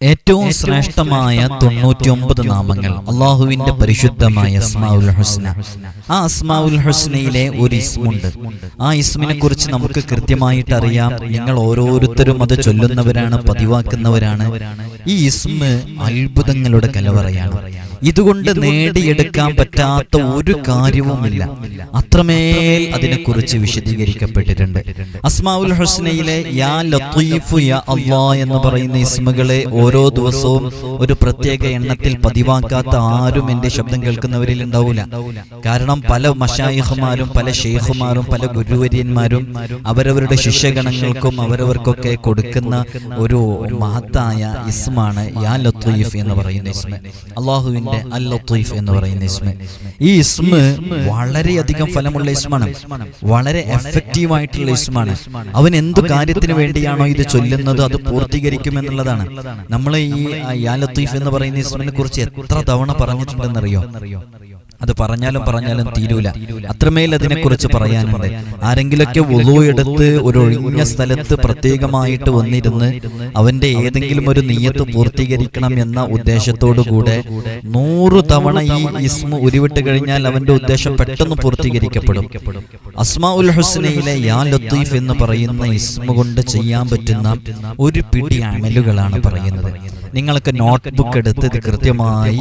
ഏറ്റവും ശ്രേഷ്ഠമായ 99 നാമങ്ങൾ അള്ളാഹുവിന്റെ പരിശുദ്ധമായ അസ്മാഉൽ ഹുസ്ന. ആ അസ്മാഉൽ ഹുസ്നയിലെ ഒരു ഇസ്മുണ്ട്. ആ ഇസ്മിനെ കുറിച്ച് നമുക്ക് കൃത്യമായിട്ട് അറിയാം. നിങ്ങൾ ഓരോരുത്തരും അത് ചൊല്ലുന്നവരാണ്, പതിവാക്കുന്നവരാണ്. ഈ ഇസ്മ് അത്ഭുതങ്ങളുടെ കലവറയാണ്. ഇതുകൊണ്ട് നേടിയെടുക്കാൻ പറ്റാത്ത ഒരു കാര്യവുമില്ല. അത്രമേൽ അതിനെക്കുറിച്ച് വിശദീകരിക്കപ്പെട്ടിട്ടുണ്ട്. അസ്മാഉൽ ഹുസ്നയിലെ യാ ലത്തീഫു യാ അല്ലാഹ് എന്ന് പറയുന്ന ഇസ്മുകളെ ഓരോ ദിവസവും ഒരു പ്രത്യേക എണ്ണത്തിൽ പതിവാക്കാത്ത ആരും എൻ്റെ ശബ്ദം കേൾക്കുന്നവരിൽ ഉണ്ടാവില്ല. കാരണം പല മശായിഖുമാരും പല ഷെയ്ഖുമാരും പല ഗുരുവര്യന്മാരും അവരവരുടെ ശിഷ്യഗണങ്ങൾക്കും അവരവർക്കൊക്കെ കൊടുക്കുന്ന ഒരു മഹത്തായ ഇസ്മാണ് യാ ലത്തീഫ് എന്ന് പറയുന്ന ഇസ്മ. അള്ളാഹുവിന്റെ അൽ ലത്തീഫ് എന്ന് പറയുന്ന ഇസ്മ. ഈ ഇസ്മ വളരെയധികം ഫലമുള്ള ഇസ്മാണ്, വളരെ എഫക്റ്റീവ് ആയിട്ടുള്ള ഇസ്മാണ്. അവൻ എന്തു കാര്യത്തിന് വേണ്ടിയാണോ ഇത് ചൊല്ലുന്നത് അത് പൂർത്തീകരിക്കുമെന്നുള്ളതാണ്. നമ്മൾ ഈ യാ ലത്തീഫ് എന്ന് പറയുന്ന ഇസ്മിനെ കുറിച്ച് എത്ര തവണ പറഞ്ഞിട്ടുണ്ടെന്നറിയോ? അത് പറഞ്ഞാലും തീരൂല. അത്രമേൽ അതിനെക്കുറിച്ച് പറയാനുണ്ട്. ആരെങ്കിലൊക്കെ വുളൂ എടുത്ത് ഒരു ഒഴിഞ്ഞ സ്ഥലത്ത് പ്രത്യേകമായിട്ട് വന്നിരുന്ന് അവന്റെ ഏതെങ്കിലും ഒരു നിയ്യത്ത് പൂർത്തീകരിക്കണം എന്ന ഉദ്ദേശത്തോടു കൂടെ 100 തവണ ഈ ഇസ്മു ഉരുവിട്ട് കഴിഞ്ഞാൽ അവന്റെ ഉദ്ദേശം പെട്ടെന്ന് പൂർത്തീകരിക്കപ്പെടും. അസ്മാഉൽ ഹുസ്നയിലെ യാ ലത്തീഫ് എന്ന് പറയുന്ന ഇസ്മു കൊണ്ട് ചെയ്യാൻ പറ്റുന്ന ഒരു പിടി അമലുകളാണ് പറയുന്നത്. നിങ്ങൾക്ക് നോട്ട്ബുക്ക് എടുത്ത് ഇത് കൃത്യമായി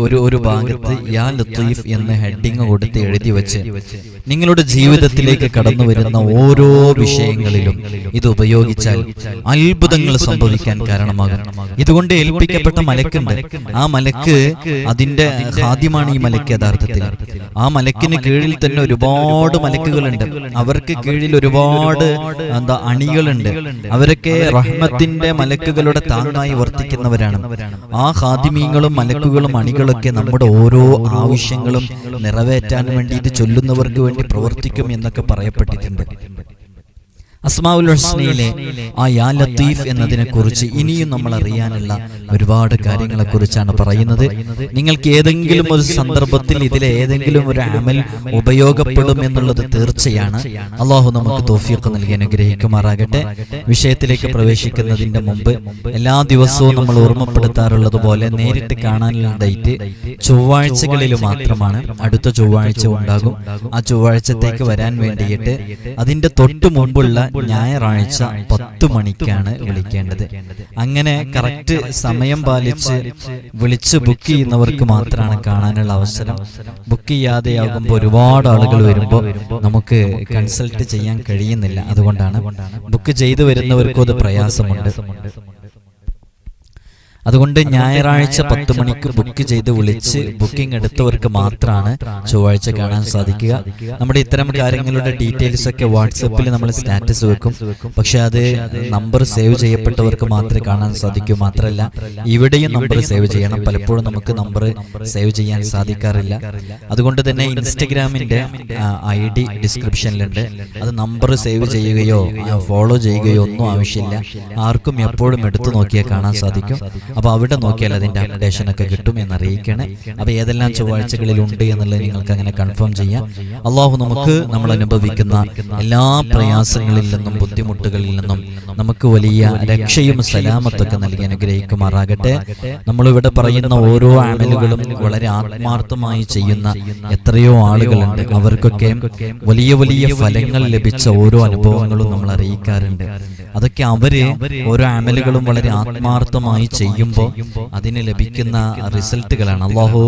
ഒരു ഭാഗത്ത് യാ ലത്തീഫ് എന്ന ഹെഡിങ് കൊടുത്ത് എഴുതി വെച്ച് നിങ്ങളുടെ ജീവിതത്തിലേക്ക് കടന്നു വരുന്ന ഓരോ വിഷയങ്ങളിലും ഇത് ഉപയോഗിച്ചാൽ അത്ഭുതങ്ങൾ സംഭവിക്കാൻ കാരണമാകും. ഇതുകൊണ്ട് ഏൽപ്പിക്കപ്പെട്ട മലക്കുണ്ട്. ആ മലക്ക് അതിന്റെ ഖാദിമാണ് ഈ മലക്ക്. യഥാർത്ഥത്തിൽ ആ മലക്കിന് കീഴിൽ തന്നെ ഒരുപാട് മലക്കുകളുണ്ട്. അവർക്ക് കീഴിൽ ഒരുപാട് അണികളുണ്ട്. അവരൊക്കെ റഹ്മത്തിന്റെ മലക്കുകളുടെ താങ്ങായി വർത്തിക്കുന്നവരാണ്. ആ ഖാദിമീങ്ങളും മലക്കുകളും അണികളൊക്കെ നമ്മുടെ ഓരോ ആവശ്യങ്ങളും നിറവേറ്റാൻ വേണ്ടി ഇത് ചൊല്ലുന്നവർക്ക് വേണ്ടി പ്രവർത്തിക്കും എന്നൊക്കെ പറയപ്പെട്ടിട്ടുണ്ട്. അസ്മാഉൽ ഹുസ്നയിലെ ആ യാ ലത്തീഫ് എന്നതിനെ കുറിച്ച് ഇനിയും നമ്മൾ അറിയാനുള്ള ഒരുപാട് കാര്യങ്ങളെ കുറിച്ചാണ് പറയുന്നത്. നിങ്ങൾക്ക് ഏതെങ്കിലും ഒരു സന്ദർഭത്തിൽ ഇതിലെ ഏതെങ്കിലും ഒരു അമൽ ഉപയോഗപ്പെടും എന്നുള്ളത് തീർച്ചയാണ്. അള്ളാഹു നമുക്ക് തൗഫീഖ് നൽകി അനുഗ്രഹിക്കുമാറാകട്ടെ. വിഷയത്തിലേക്ക് പ്രവേശിക്കുന്നതിന്റെ മുമ്പ് എല്ലാ ദിവസവും നമ്മൾ ഓർമ്മപ്പെടുത്താറുള്ളത് പോലെ നേരിട്ട് കാണാനുള്ള ഡേറ്റ് ചൊവ്വാഴ്ചകളിൽ മാത്രമാണ്. അടുത്ത ചൊവ്വാഴ്ച ഉണ്ടാകും. ആ ചൊവ്വാഴ്ചത്തേക്ക് വരാൻ വേണ്ടിയിട്ട് അതിന്റെ തൊട്ടു മുമ്പുള്ള ഞായറാഴ്ച 10 മണിക്കാണ് വിളിക്കേണ്ടത്. അങ്ങനെ കറക്റ്റ് സമയം പാലിച്ച് വിളിച്ച് ബുക്ക് ചെയ്യുന്നവർക്ക് മാത്രമാണ് കാണാനുള്ള അവസരം. ബുക്ക് ചെയ്യാതെയാകുമ്പോൾ ഒരുപാട് ആളുകൾ വരുമ്പോൾ നമുക്ക് കൺസൾട്ട് ചെയ്യാൻ കഴിയുന്നില്ല. അതുകൊണ്ടാണ് ബുക്ക് ചെയ്തു വരുന്നവർക്കും അത് പ്രയാസമുണ്ട്. അതുകൊണ്ട് ഞായറാഴ്ച 10 മണിക്ക് ബുക്ക് ചെയ്ത് വിളിച്ച് ബുക്കിംഗ് എടുത്തവർക്ക് മാത്രമാണ് ചൊവ്വാഴ്ച കാണാൻ സാധിക്കുക. നമ്മുടെ ഇത്തരം കാര്യങ്ങളുടെ ഡീറ്റെയിൽസ് ഒക്കെ വാട്സപ്പിൽ നമ്മൾ സ്റ്റാറ്റസ് വെക്കും. പക്ഷെ അത് നമ്പർ സേവ് ചെയ്യപ്പെട്ടവർക്ക് മാത്രമേ കാണാൻ സാധിക്കൂ. മാത്രമല്ല ഇവിടെയും നമ്പർ സേവ് ചെയ്യണം. പലപ്പോഴും നമുക്ക് നമ്പർ സേവ് ചെയ്യാൻ സാധിക്കാറില്ല. അതുകൊണ്ട് തന്നെ ഇൻസ്റ്റഗ്രാമിന്റെ ID ഡിസ്ക്രിപ്ഷനിലുണ്ട്. അത് നമ്പർ സേവ് ചെയ്യുകയോ ഫോളോ ചെയ്യുകയോ ഒന്നും ആവശ്യമില്ല. ആർക്കും എപ്പോഴും എടുത്തു നോക്കിയാൽ കാണാൻ സാധിക്കും. അപ്പോൾ അവിടെ നോക്കിയാൽ അതിന്റെ അപ്ഡേഷനൊക്കെ കിട്ടും എന്നറിയിക്കണേ. അപ്പോൾ ഏതെല്ലാം ചൊവ്വാഴ്ചകളിൽ ഉണ്ട് എന്നുള്ളത് നിങ്ങൾക്ക് അങ്ങനെ കൺഫേം ചെയ്യാം. അള്ളാഹു നമുക്ക് നമ്മൾ അനുഭവിക്കുന്ന എല്ലാ പ്രയാസങ്ങളിൽ നിന്നും ബുദ്ധിമുട്ടുകളിൽ നിന്നും നമുക്ക് വലിയ രക്ഷയും സലാമത്തൊക്കെ നൽകി അനുഗ്രഹിക്കുമാറാകട്ടെ. നമ്മളിവിടെ പറയുന്ന ഓരോ അമലുകളും വളരെ ആത്മാർത്ഥമായി ചെയ്യുന്ന എത്രയോ ആളുകളുണ്ട്. അവർക്കൊക്കെ വലിയ വലിയ ഫലങ്ങൾ ലഭിച്ച ഓരോ അനുഭവങ്ങളും നമ്മൾ അറിയിക്കാറുണ്ട്. അതൊക്കെ അവര് ഓരോ അമലുകളും വളരെ ആത്മാർത്ഥമായി ചെയ്യുമ്പോൾ അതിന് ലഭിക്കുന്ന റിസൾട്ടുകളാണ്. അല്ലാഹു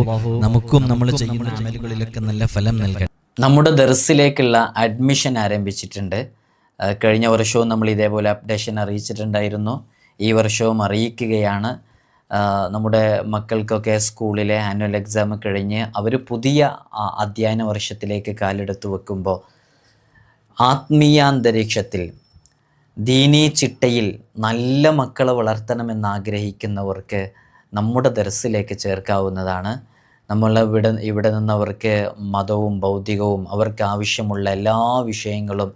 നമുക്കും നമ്മൾ ചെയ്യുന്ന അമലുകളിലൊക്കെ നല്ല ഫലം നൽകട്ടെ. നമ്മുടെ ദർസിലേക്കുള്ള അഡ്മിഷൻ ആരംഭിച്ചിട്ടുണ്ട്. കഴിഞ്ഞ വർഷവും നമ്മൾ ഇതേപോലെ അപ്ഡേഷൻ അറിയിച്ചിട്ടുണ്ടായിരുന്നു. ഈ വർഷവും അറിയിക്കുകയാണ്. നമ്മുടെ മക്കൾക്കൊക്കെ സ്കൂളിലെ ആനുവൽ എക്സാം കഴിഞ്ഞ് അവർ പുതിയ അധ്യയന വർഷത്തിലേക്ക് കാലെടുത്ത് വെക്കുമ്പോൾ ആത്മീയാന്തരീക്ഷത്തിൽ ദീനീ ചിട്ടയിൽ നല്ല മക്കളെ വളർത്തണമെന്നാഗ്രഹിക്കുന്നവർക്ക് നമ്മുടെ ദർസിലേക്ക് ചേർക്കാവുന്നതാണ്. നമ്മൾ ഇവിടെ നിന്നവർക്ക് മതവും ഭൗതികവും അവർക്ക് ആവശ്യമുള്ള എല്ലാ വിഷയങ്ങളും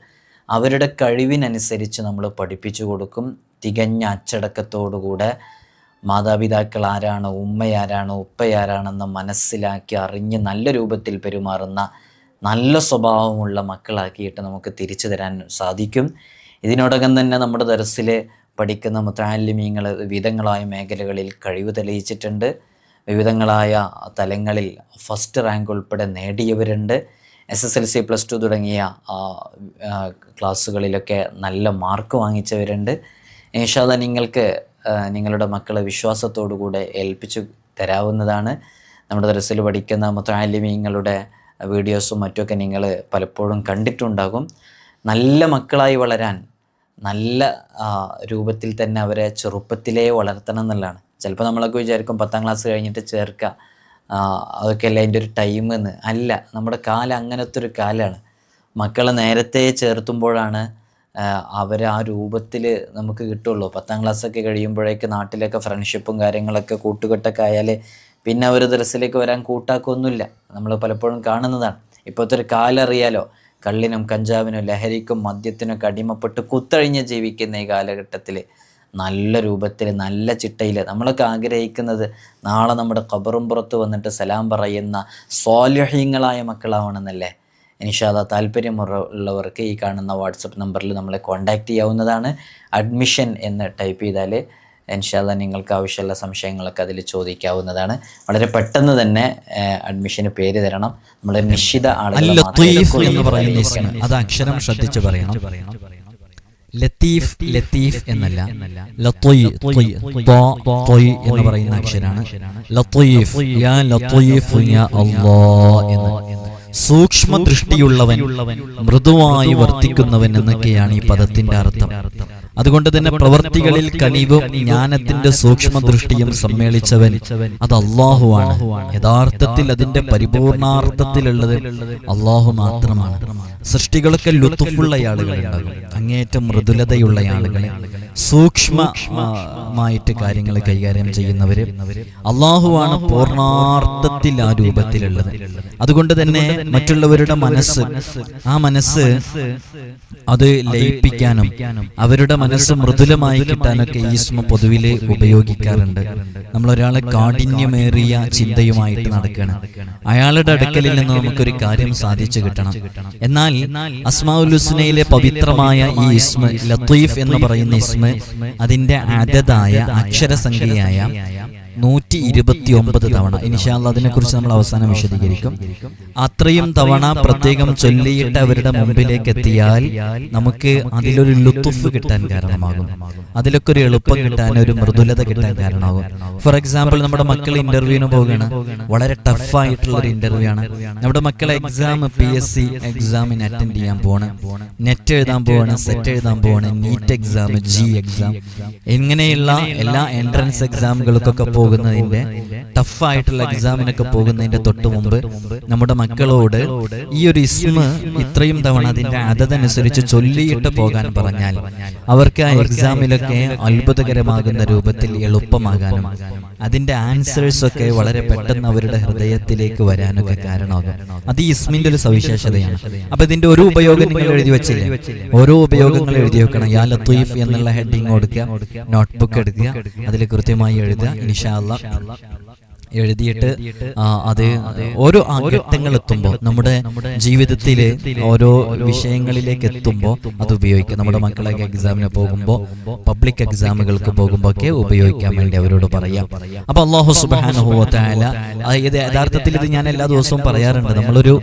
അവരുടെ കഴിവിനനുസരിച്ച് നമ്മൾ പഠിപ്പിച്ചു കൊടുക്കും. തികഞ്ഞ അച്ചടക്കത്തോടുകൂടെ മാതാപിതാക്കൾ ആരാണ്, ഉമ്മയാരാണ്, ഉപ്പയാരാണെന്ന് മനസ്സിലാക്കി അറിഞ്ഞ് നല്ല രൂപത്തിൽ പെരുമാറുന്ന നല്ല സ്വഭാവമുള്ള മക്കളാക്കിയിട്ട് നമുക്ക് തിരിച്ചു തരാൻ സാധിക്കും. ഇതിനോടകം തന്നെ നമ്മുടെ ദർസിൽ പഠിക്കുന്ന മുതഅല്ലിമീങ്ങൾ വിവിധങ്ങളായ മേഖലകളിൽ കഴിവ് തെളിയിച്ചിട്ടുണ്ട്. വിവിധങ്ങളായ തലങ്ങളിൽ ഫസ്റ്റ് റാങ്ക് ഉൾപ്പെടെ നേടിയവരുണ്ട്. SSLC +2 തുടങ്ങിയ ക്ലാസ്സുകളിലൊക്കെ നല്ല മാർക്ക് വാങ്ങിച്ചവരുണ്ട്. ഇൻഷാ അല്ലാഹ് നിങ്ങൾക്ക് നിങ്ങളുടെ മക്കളെ വിശ്വാസത്തോടുകൂടെ ഏൽപ്പിച്ചു തരാവുന്നതാണ്. നമ്മുടെ ദർസിൽ പഠിക്കുന്ന മുതഅല്ലിമീങ്ങളുടെ വീഡിയോസും മറ്റുമൊക്കെ നിങ്ങൾ പലപ്പോഴും കണ്ടിട്ടുണ്ടാകും. നല്ല മക്കളായി വളരാൻ നല്ല രൂപത്തിൽ തന്നെ അവരെ ചെറുപ്പത്തിലേ വളർത്തണം എന്നുള്ളതാണ്. ചിലപ്പോൾ നമ്മളൊക്കെ വിചാരിക്കും 10ാം ക്ലാസ് കഴിഞ്ഞിട്ട് ചേർക്കുക, അതൊക്കെ അല്ല അതിൻ്റെ ഒരു ടൈം എന്ന്. അല്ല, നമ്മുടെ കാലം അങ്ങനത്തെ ഒരു കാലമാണ്. മക്കളെ നേരത്തെ ചേർത്തുമ്പോഴാണ് അവർ ആ രൂപത്തിൽ നമുക്ക് കിട്ടുള്ളൂ. 10ാം ക്ലാസ്സൊക്കെ കഴിയുമ്പോഴേക്ക് നാട്ടിലൊക്കെ ഫ്രണ്ട്ഷിപ്പും കാര്യങ്ങളൊക്കെ കൂട്ടുകെട്ടൊക്കെ ആയാൽ പിന്നെ അവർ ദർസിലേക്ക് വരാൻ കൂട്ടാക്കൊന്നുമില്ല. നമ്മൾ പലപ്പോഴും കാണുന്നതാണ്. ഇപ്പോഴത്തെ ഒരു കാലം അറിയാലോ, കള്ളിനും കഞ്ചാവിനും ലഹരിക്കും മദ്യത്തിനൊക്കെ അടിമപ്പെട്ട് കുത്തഴിഞ്ഞ് ജീവിക്കുന്ന ഈ കാലഘട്ടത്തിൽ നല്ല രൂപത്തിൽ നല്ല ചിട്ടയിൽ നമ്മളൊക്കെ ആഗ്രഹിക്കുന്നത് നാളെ നമ്മുടെ ഖബറും പുറത്ത് വന്നിട്ട് സലാം പറയുന്ന സ്വാലിഹീങ്ങളായ മക്കളാവണമെന്നല്ലേ. ഇൻഷാ അല്ലാഹ് താല്പര്യമുള്ളവർക്ക് ഈ കാണുന്ന വാട്സപ്പ് നമ്പറിൽ നമ്മളെ കോൺടാക്റ്റ് ചെയ്യാവുന്നതാണ്. അഡ്മിഷൻ എന്ന് ടൈപ്പ് ചെയ്താൽ ഇൻഷാ അല്ലാഹ് നിങ്ങൾക്ക് ആവശ്യമുള്ള സംശയങ്ങളൊക്കെ അതിൽ ചോദിക്കാവുന്നതാണ്. വളരെ പെട്ടെന്ന് തന്നെ അഡ്മിഷന് പേര് തരണം. നമ്മൾ നിശ്ചിത ആളുകൾ അത് അക്ഷരം ശ്രദ്ധിച്ച് പറയണം. ലത്തീഫ്, ലത്തീഫ് എന്നല്ല, എന്ന് പറയുന്ന അക്ഷരാണ് ലത്തീഫ്. യാ ലത്തീഫ് യാ അല്ലാഹ് എന്ന്. സൂക്ഷ്മ ദൃഷ്ടിയുള്ളവൻ, മൃദുവായി വർത്തിക്കുന്നവൻ എന്നൊക്കെയാണ് ഈ പദത്തിന്റെ അർത്ഥം. അതുകൊണ്ട് തന്നെ പ്രവർത്തികളിൽ കനിവും ജ്ഞാനത്തിന്റെ സൂക്ഷ്മ ദൃഷ്ടിയും സമ്മേളിച്ചവൻ അത് അല്ലാഹുവാണ്. യഥാർത്ഥത്തിൽ അതിന്റെ പരിപൂർണാർത്ഥത്തിലുള്ളത് അല്ലാഹു മാത്രമാണ്. സൃഷ്ടികളൊക്കെ ലുത്ഫുള്ള ആളുകളുണ്ടാകും, അങ്ങേയറ്റം മൃദുലതയുള്ള ആളുകളെ, സൂക്ഷ്മമായിട്ട് കാര്യങ്ങൾ കൈകാര്യം ചെയ്യുന്നവര് അല്ലാഹുവാണ് പൂർണാർത്ഥത്തിൽ ആ രൂപത്തിലുള്ളത്. അതുകൊണ്ട് തന്നെ മറ്റുള്ളവരുടെ ആ മനസ്സ് അത് ലയിപ്പിക്കാനും അവരുടെ മനസ്സ് മൃദുലമായി കിട്ടാനൊക്കെ ഈ ഇസ്മ പൊതുവില് ഉപയോഗിക്കാറുണ്ട്. നമ്മളൊരാളെ കാഠിന്യമേറിയ ചിന്തയുമായിട്ട് നടക്കുകയാണ്, അയാളുടെ അടുക്കലിൽ നിന്ന് നമുക്കൊരു കാര്യം സാധിച്ചു കിട്ടണം. എന്നാൽ അസ്മാഉൽ ഹുസ്നയിലെ പവിത്രമായ ഈ ഇസ്മ ലത്തീഫ് എന്ന് പറയുന്ന ഇസ്മ അതിന്റെ അദദായ അക്ഷരസംഖ്യയായ 129 തവണ, ഇൻഷാ അല്ലാഹ് അതിനെക്കുറിച്ച് നമ്മൾ അവസാനം വിശദീകരിക്കും. അത്രയും തവണ പ്രത്യേകം ചൊല്ലിയിട്ട് അവരുടെ മുമ്പിലേക്ക് എത്തിയാൽ നമുക്ക് അതിലൊരു ലുത്തുഫ് കിട്ടാൻ കാരണമാകും, അതിലൊക്കെ ഒരു എളുപ്പം കിട്ടാൻ, ഒരു മൃദുലത കിട്ടാൻ കാരണമാകും. ഫോർ എക്സാമ്പിൾ, നമ്മുടെ മക്കൾ ഇന്റർവ്യൂവിന് പോവുകയാണ്, വളരെ ടഫായിട്ടുള്ള ഒരു ഇന്റർവ്യൂ ആണ്. നമ്മുടെ മക്കളെ PSC എക്സാമിന് അറ്റൻഡ് ചെയ്യാൻ പോവാണ്, നെറ്റ് എഴുതാൻ പോവാണ്, സെറ്റ് എഴുതാൻ പോവാണ്, നീറ്റ് എക്സാം, G എക്സാം, ഇങ്ങനെയുള്ള എല്ലാ എൻട്രൻസ് എക്സാമുകൾക്കൊക്കെ പോകുന്നതിന്റെ ടഫായിട്ടുള്ള എക്സാമിനൊക്കെ പോകുന്നതിന്റെ തൊട്ട് മുമ്പ് നമ്മുടെ മക്കളോട് ഈ ഒരു ഇസ്മ ഇത്രയും തവണ അതിന്റെ അതനുസരിച്ച് ചൊല്ലിയിട്ട് പോകാൻ പറഞ്ഞാൽ അവർക്ക് ആ എക്സാമിലൊക്കെ അത്ഭുതകരമാകുന്ന രൂപത്തിൽ എളുപ്പമാകാനും അതിന്റെ ആൻസേഴ്സ് ഒക്കെ വളരെ പെട്ടെന്ന് അവരുടെ ഹൃദയത്തിലേക്ക് വരാനൊക്കെ കാരണമാകും. അത് ഈ ഇസ്മിന്റെ ഒരു സവിശേഷതയാണ്. അപ്പൊ ഇതിന്റെ ഒരു ഉപയോഗം നിങ്ങൾ എഴുതി വെച്ചില്ലേ, ഓരോ ഉപയോഗങ്ങൾ എഴുതി വെക്കണം. യാ ലത്തീഫ് എന്നുള്ള ഹെഡിങ് കൊടുക്കുക, നോട്ട്ബുക്ക് എടുക്കുക, അതിൽ കൃത്യമായി എഴുതുക. ഇൻഷാ അല്ലാഹ് എഴുതിയിട്ട് അത് ഓരോ ഘട്ടങ്ങൾ എത്തുമ്പോൾ നമ്മുടെ ജീവിതത്തില് ഓരോ വിഷയങ്ങളിലേക്ക് എത്തുമ്പോൾ അത് ഉപയോഗിക്കാം. നമ്മുടെ മക്കളൊക്കെ എക്സാമിന് പോകുമ്പോൾ, പബ്ലിക് എക്സാമുകൾക്ക് പോകുമ്പോൾ ഒക്കെ ഉപയോഗിക്കാൻ വേണ്ടി അവരോട് പറയാം. അപ്പൊ അല്ലാഹു സുബ്ഹാനഹു വ തആല ഇത് യഥാർത്ഥത്തിൽ ഇത് ഞാൻ എല്ലാ ദിവസവും പറയാറുണ്ട്. നമ്മളൊരു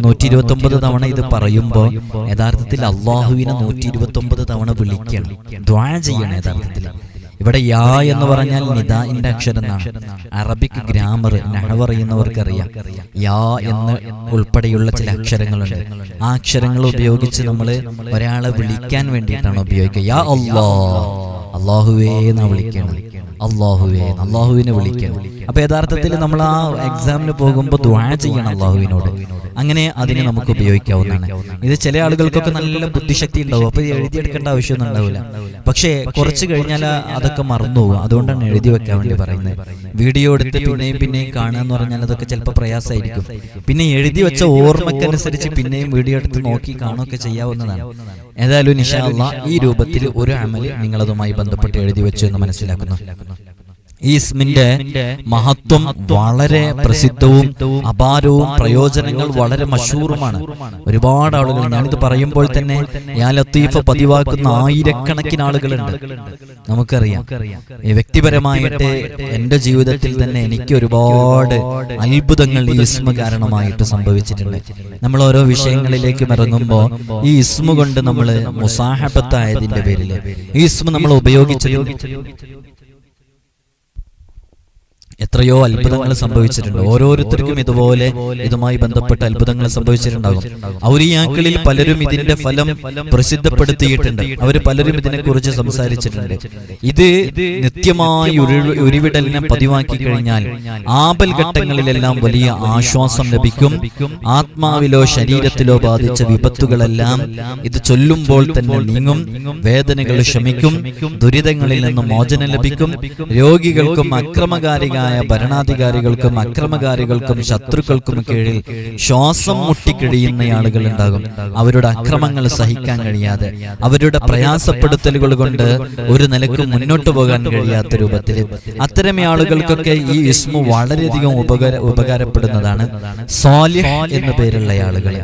129 തവണ ഇത് പറയുമ്പോൾ യഥാർത്ഥത്തിൽ അള്ളാഹുവിനെ 129 തവണ വിളിക്കണം, ദുആ ചെയ്യണം. യഥാർത്ഥത്തിൽ ഇവിടെ യാ എന്ന് പറഞ്ഞാൽ നിദാഇന്റെ അക്ഷരം എന്നാണ്. അറബിക് ഗ്രാമർ നഹ്വ് അറിയുന്നവർക്കറിയാം, യാ എന്ന് ഉൾപ്പെടെയുള്ള ചില അക്ഷരങ്ങളുണ്ട്. ആ അക്ഷരങ്ങൾ ഉപയോഗിച്ച് നമ്മൾ ഒരാളെ വിളിക്കാൻ വേണ്ടിയിട്ടാണ് ഉപയോഗിക്കുക. യാ അല്ലാഹ്, അല്ലാഹുവേ എന്നാ വിളിക്കണം, അല്ലാഹുവേ, അല്ലാഹുവിനെ വിളിക്കണം. അപ്പൊ യഥാർത്ഥത്തിൽ നമ്മൾ ആ എക്സാമിന് പോകുമ്പോൾ ദുആ ചെയ്യണം അല്ലാഹുവിനോട്. അങ്ങനെ അതിന് നമുക്ക് ഉപയോഗിക്കാവുന്നതാണ്. ഇത് ചില ആളുകൾക്കൊക്കെ നല്ല ബുദ്ധിശക്തി ഉണ്ടാവും, അപ്പൊ എഴുതിയെടുക്കേണ്ട ആവശ്യമൊന്നും ഉണ്ടാവില്ല. പക്ഷേ കുറച്ച് കഴിഞ്ഞാൽ അതൊക്കെ മറന്നുപോകും. അതുകൊണ്ടാണ് എഴുതി വെക്കാൻ വേണ്ടി പറയുന്നത്. വീഡിയോ എടുത്ത് പിന്നെയും കാണുക എന്ന് പറഞ്ഞാൽ അതൊക്കെ ചിലപ്പോൾ പ്രയാസമായിരിക്കും. പിന്നെ എഴുതി വെച്ച ഓർമ്മക്കനുസരിച്ച് പിന്നെയും വീഡിയോ എടുത്ത് നോക്കി കാണുകയൊക്കെ ചെയ്യാവുന്നതാണ്. ഏതായാലും ഇൻഷാ അല്ലാഹ് ഈ രൂപത്തിൽ ഒരു അമല് നിങ്ങളതുമായി ബന്ധപ്പെട്ട് എഴുതി വെച്ചു എന്ന് മനസ്സിലാക്കുന്നു. ഈ ഇസ്മിന്റെ മഹത്വം വളരെ പ്രസിദ്ധവും അപാരവും പ്രയോജനങ്ങൾ വളരെ മശൂറുമാണ്. ഒരുപാട് ആളുകൾ, ഞാനിത് പറയുമ്പോൾ തന്നെ യാ ലത്തീഫ് പതിവാക്കുന്ന ആയിരക്കണക്കിന് ആളുകളുണ്ട്. നമുക്കറിയാം, വ്യക്തിപരമായിട്ട് എൻ്റെ ജീവിതത്തിൽ തന്നെ എനിക്ക് ഒരുപാട് അത്ഭുതങ്ങൾ ഈ ഇസ്മ കാരണമായിട്ട് സംഭവിച്ചിട്ടുണ്ട്. നമ്മൾ ഓരോ വിഷയങ്ങളിലേക്ക് ഇറങ്ങുമ്പോൾ ഈ ഇസ്മ കൊണ്ട് നമ്മൾ മുസാഹബത്തായതിന്റെ പേരിൽ ഈ ഇസ്മ നമ്മൾ ഉപയോഗിച്ചതിൽ എത്രയോ അത്ഭുതങ്ങൾ സംഭവിച്ചിട്ടുണ്ട്. ഓരോരുത്തർക്കും ഇതുപോലെ ഇതുമായി ബന്ധപ്പെട്ട അത്ഭുതങ്ങൾ സംഭവിച്ചിട്ടുണ്ടാകും. ഔലിയാക്കളിൽ പലരും ഇതിന്റെ ഫലം പ്രസിദ്ധപ്പെടുത്തിയിട്ടുണ്ട്. അവർ പലരും ഇതിനെക്കുറിച്ച് സംസാരിച്ചിട്ടുണ്ട്. ഇത് നിത്യമായി ഉരുവിടലിനെ പതിവാക്കി കഴിഞ്ഞാൽ ആപൽ ഘട്ടങ്ങളിലെല്ലാം വലിയ ആശ്വാസം ലഭിക്കും. ആത്മാവിലോ ശരീരത്തിലോ ബാധിച്ച വിപത്തുകളെല്ലാം ഇത് ചൊല്ലുമ്പോൾ തന്നെ നീങ്ങും. വേദനകൾ ശമിക്കും. ദുരിതങ്ങളിൽ നിന്ന് മോചനം ലഭിക്കും. രോഗികൾക്കും അക്രമകാരികളായ ഭരണാധികാരികൾക്കും അക്രമകാരികൾക്കും ശത്രുക്കൾക്കും കീഴിൽ ശ്വാസം മുട്ടിക്കഴിയുന്ന ആളുകൾ ഉണ്ടാകും. അവരുടെ അക്രമങ്ങൾ സഹിക്കാൻ കഴിയാതെ, അവരുടെ പ്രയാസപ്പെടുത്തലുകൾ കൊണ്ട് ഒരു നിലക്കും മുന്നോട്ട് പോകാൻ കഴിയാത്ത രൂപത്തിൽ അത്തരം ആളുകൾക്കൊക്കെ ഈ ഇസ്മു വളരെയധികം ഉപകാരപ്പെടുന്നതാണ്. സാലിഹ് എന്നു പേരുള്ള ആളുകൾ,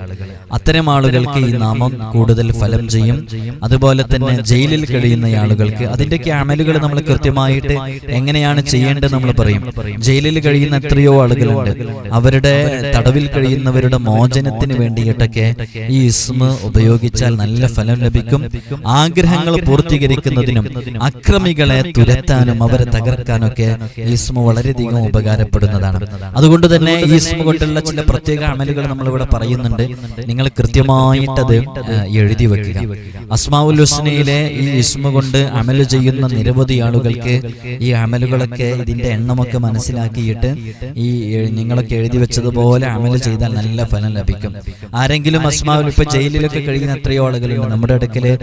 അത്തരം ആളുകൾക്ക് ഈ നാമം കൂടുതൽ ഫലം ചെയ്യും. അതുപോലെ തന്നെ ജയിലിൽ കഴിയുന്ന ആളുകൾക്ക് അതിൻ്റെയൊക്കെ അമലുകൾ നമ്മൾ കൃത്യമായിട്ട് എങ്ങനെയാണ് ചെയ്യേണ്ടത് നമ്മൾ പറയും. ജയിലിൽ കഴിയുന്ന എത്രയോ ആളുകളുണ്ട്. അവരുടെ തടവിൽ കഴിയുന്നവരുടെ മോചനത്തിന് വേണ്ടിയിട്ടൊക്കെ ഈ ഇസ്മ ഉപയോഗിച്ചാൽ നല്ല ഫലം ലഭിക്കും. ആഗ്രഹങ്ങൾ പൂർത്തീകരിക്കുന്നതിനും അക്രമികളെ തുരത്താനും അവരെ തകർക്കാനൊക്കെ ഈ ഇസ്മ വളരെയധികം ഉപകാരപ്പെടുന്നതാണ്. അതുകൊണ്ട് തന്നെ ഈ ഇസ്മ കൊണ്ടുള്ള ചില പ്രത്യേക അമലുകൾ നമ്മളിവിടെ പറയുന്നുണ്ട്. നിങ്ങൾ കൃത്യമായിട്ടത് എഴുതി വെക്കുക. അസ്മാഉൽ ഹുസ്നയിലെ ഈ ഇസ്മ കൊണ്ട് അമല് ചെയ്യുന്ന നിരവധി ആളുകൾക്ക് ഈ അമലുകളൊക്കെ ഇതിന്റെ എണ്ണമൊക്കെ മനസ്സിലാക്കിയിട്ട് ഈ നിങ്ങളൊക്കെ എഴുതി വെച്ചതുപോലെ അമല് ചെയ്താൽ നല്ല ഫലം ലഭിക്കും. ആരെങ്കിലും അസ്മാഉൽ, ഇപ്പൊ ജയിലിലൊക്കെ കഴിയുന്ന എത്രയോ ആളുകളുണ്ട്. നമ്മുടെ അടുക്കല്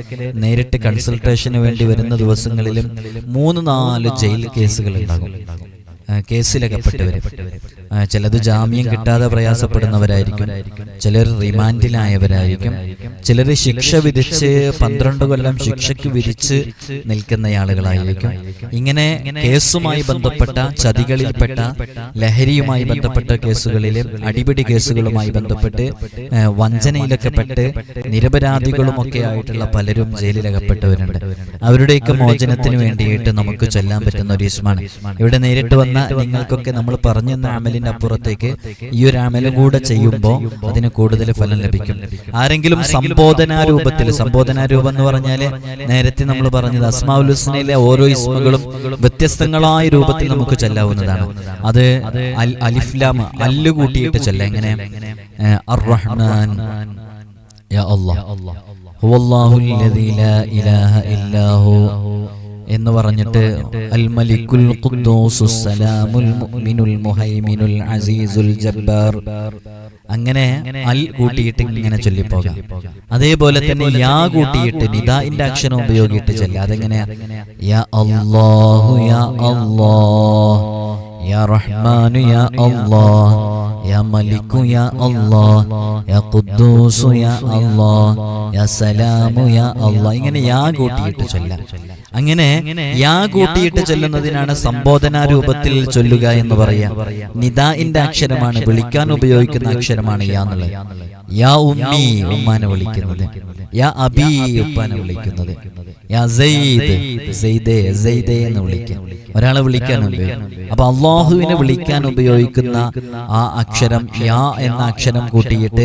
നേരിട്ട് കൺസൾട്ടേഷന് വേണ്ടി വരുന്ന ദിവസങ്ങളിലും 3-4 ജയിൽ കേസുകൾ ഉണ്ടാകും. കേസിലകപ്പെട്ടവര്, ചിലത് ജാമ്യം കിട്ടാതെ പ്രയാസപ്പെടുന്നവരായിരിക്കും, ചിലർ റിമാൻഡിലായവരായിരിക്കും, ചിലർ ശിക്ഷ വിധിച്ച് 12 കൊല്ലം ശിക്ഷയ്ക്ക് വിധിച്ച് നിൽക്കുന്ന ആളുകളായിരിക്കും. ഇങ്ങനെ കേസുമായി ബന്ധപ്പെട്ട, ചതികളിൽപ്പെട്ട, ലഹരിയുമായി ബന്ധപ്പെട്ട കേസുകളിൽ, അടിപിടി കേസുകളുമായി ബന്ധപ്പെട്ട് വഞ്ചനയിലൊക്കെ പെട്ട് നിരപരാധികളുമൊക്കെ ആയിട്ടുള്ള പലരും ജയിലിലകപ്പെട്ടവരുണ്ട്. അവരുടെയൊക്കെ മോചനത്തിന് വേണ്ടിയിട്ട് നമുക്ക് ചൊല്ലാൻ പറ്റുന്ന ഒരു ഇസ്മാണ്. ഇവിടെ നേരിട്ട് വന്ന നിങ്ങൾക്കൊക്കെ നമ്മൾ പറഞ്ഞു തന്ന അമലിന്റെ അപ്പുറത്തേക്ക് ഈ ഒരു അമലും കൂടെ ചെയ്യുമ്പോൾ അതിന് കൂടുതൽ ഫലം ലഭിക്കും. ആരെങ്കിലും സംബോധനാരൂപത്തിൽ, സംബോധനാരൂപം എന്ന് പറഞ്ഞാല് നേരത്തെ നമ്മൾ പറഞ്ഞത് അസ്മാഉൽ ഹുസ്നയിലെ ഓരോ ഇസ്മുകളും വ്യത്യസ്തങ്ങളായ രൂപത്തിൽ നമുക്ക് ചൊല്ലാവുന്നതാണ്. അത് അലിഫ് ലാം അല്ല് കൂട്ടിയിട്ട് ചൊല്ലാം. എങ്ങനെ? അർ-റഹ്മാൻ യാ അല്ലാഹ്, ഹുവല്ലാഹുല്ലദീ ലാ ഇലാഹ ഇല്ലാഹു എന്ന് പറഞ്ഞിട്ട് അൽ മലിക്കുൽ ഖുദ്ദൂസുസ് സലാമുൽ മുഅ്മിനുൽ മുഹൈമിനുൽ അസീസുൽ ജബ്ബാർ, അങ്ങനെ അൽ കൂട്ടിയിട്ട് ഇങ്ങനെ ചൊല്ലിപ്പോകാം. അതേപോലെ തന്നെ യാ കൂട്ടിയിട്ട് നിദാഇന്റെ അക്ഷരം ഉപയോഗിച്ചിട്ട് ചൊല്ലാം. അതെങ്ങനെയാ? യാ അല്ലാഹു യാ അല്ലാഹ്, യാ റഹ്മാനു യാ അല്ലാഹ്, യാ മലിക്കു യാ അല്ലാഹ്, യാ ഖുദ്ദൂസു യാ അല്ലാഹ്, യാ സലാമു യാ അല്ലാഹ്. ഇങ്ങനെ യാ കൂട്ടിയിട്ട് ചൊല്ലാം. അങ്ങനെ യാ കൂട്ടിയിട്ട് ചൊല്ലുന്നതിനാണ് സംബോധനാ രൂപത്തിൽ ചൊല്ലുക എന്ന് പറയാം. നിദാഇന്റെ അക്ഷരമാണ്, വിളിക്കാൻ ഉപയോഗിക്കുന്ന അക്ഷരമാണ് യാ എന്നുള്ളത്. യാ ഉമ്മി, ഉമ്മാനെ വിളിക്കുന്നത്. യാ അബി, ഉപ്പാനെ വിളിക്കുന്നത്. യാ സയ്യിദ്, സയ്യിദേ, സയ്യിദേ എന്ന് വിളിക്കാം. ഒരാളെ വിളിക്കാൻ ഉപയോഗിക്കും. അപ്പൊ അള്ളാഹുവിനെ വിളിക്കാൻ ഉപയോഗിക്കുന്ന ആ അക്ഷരം യാ എന്ന അക്ഷരം കൂട്ടിയിട്ട്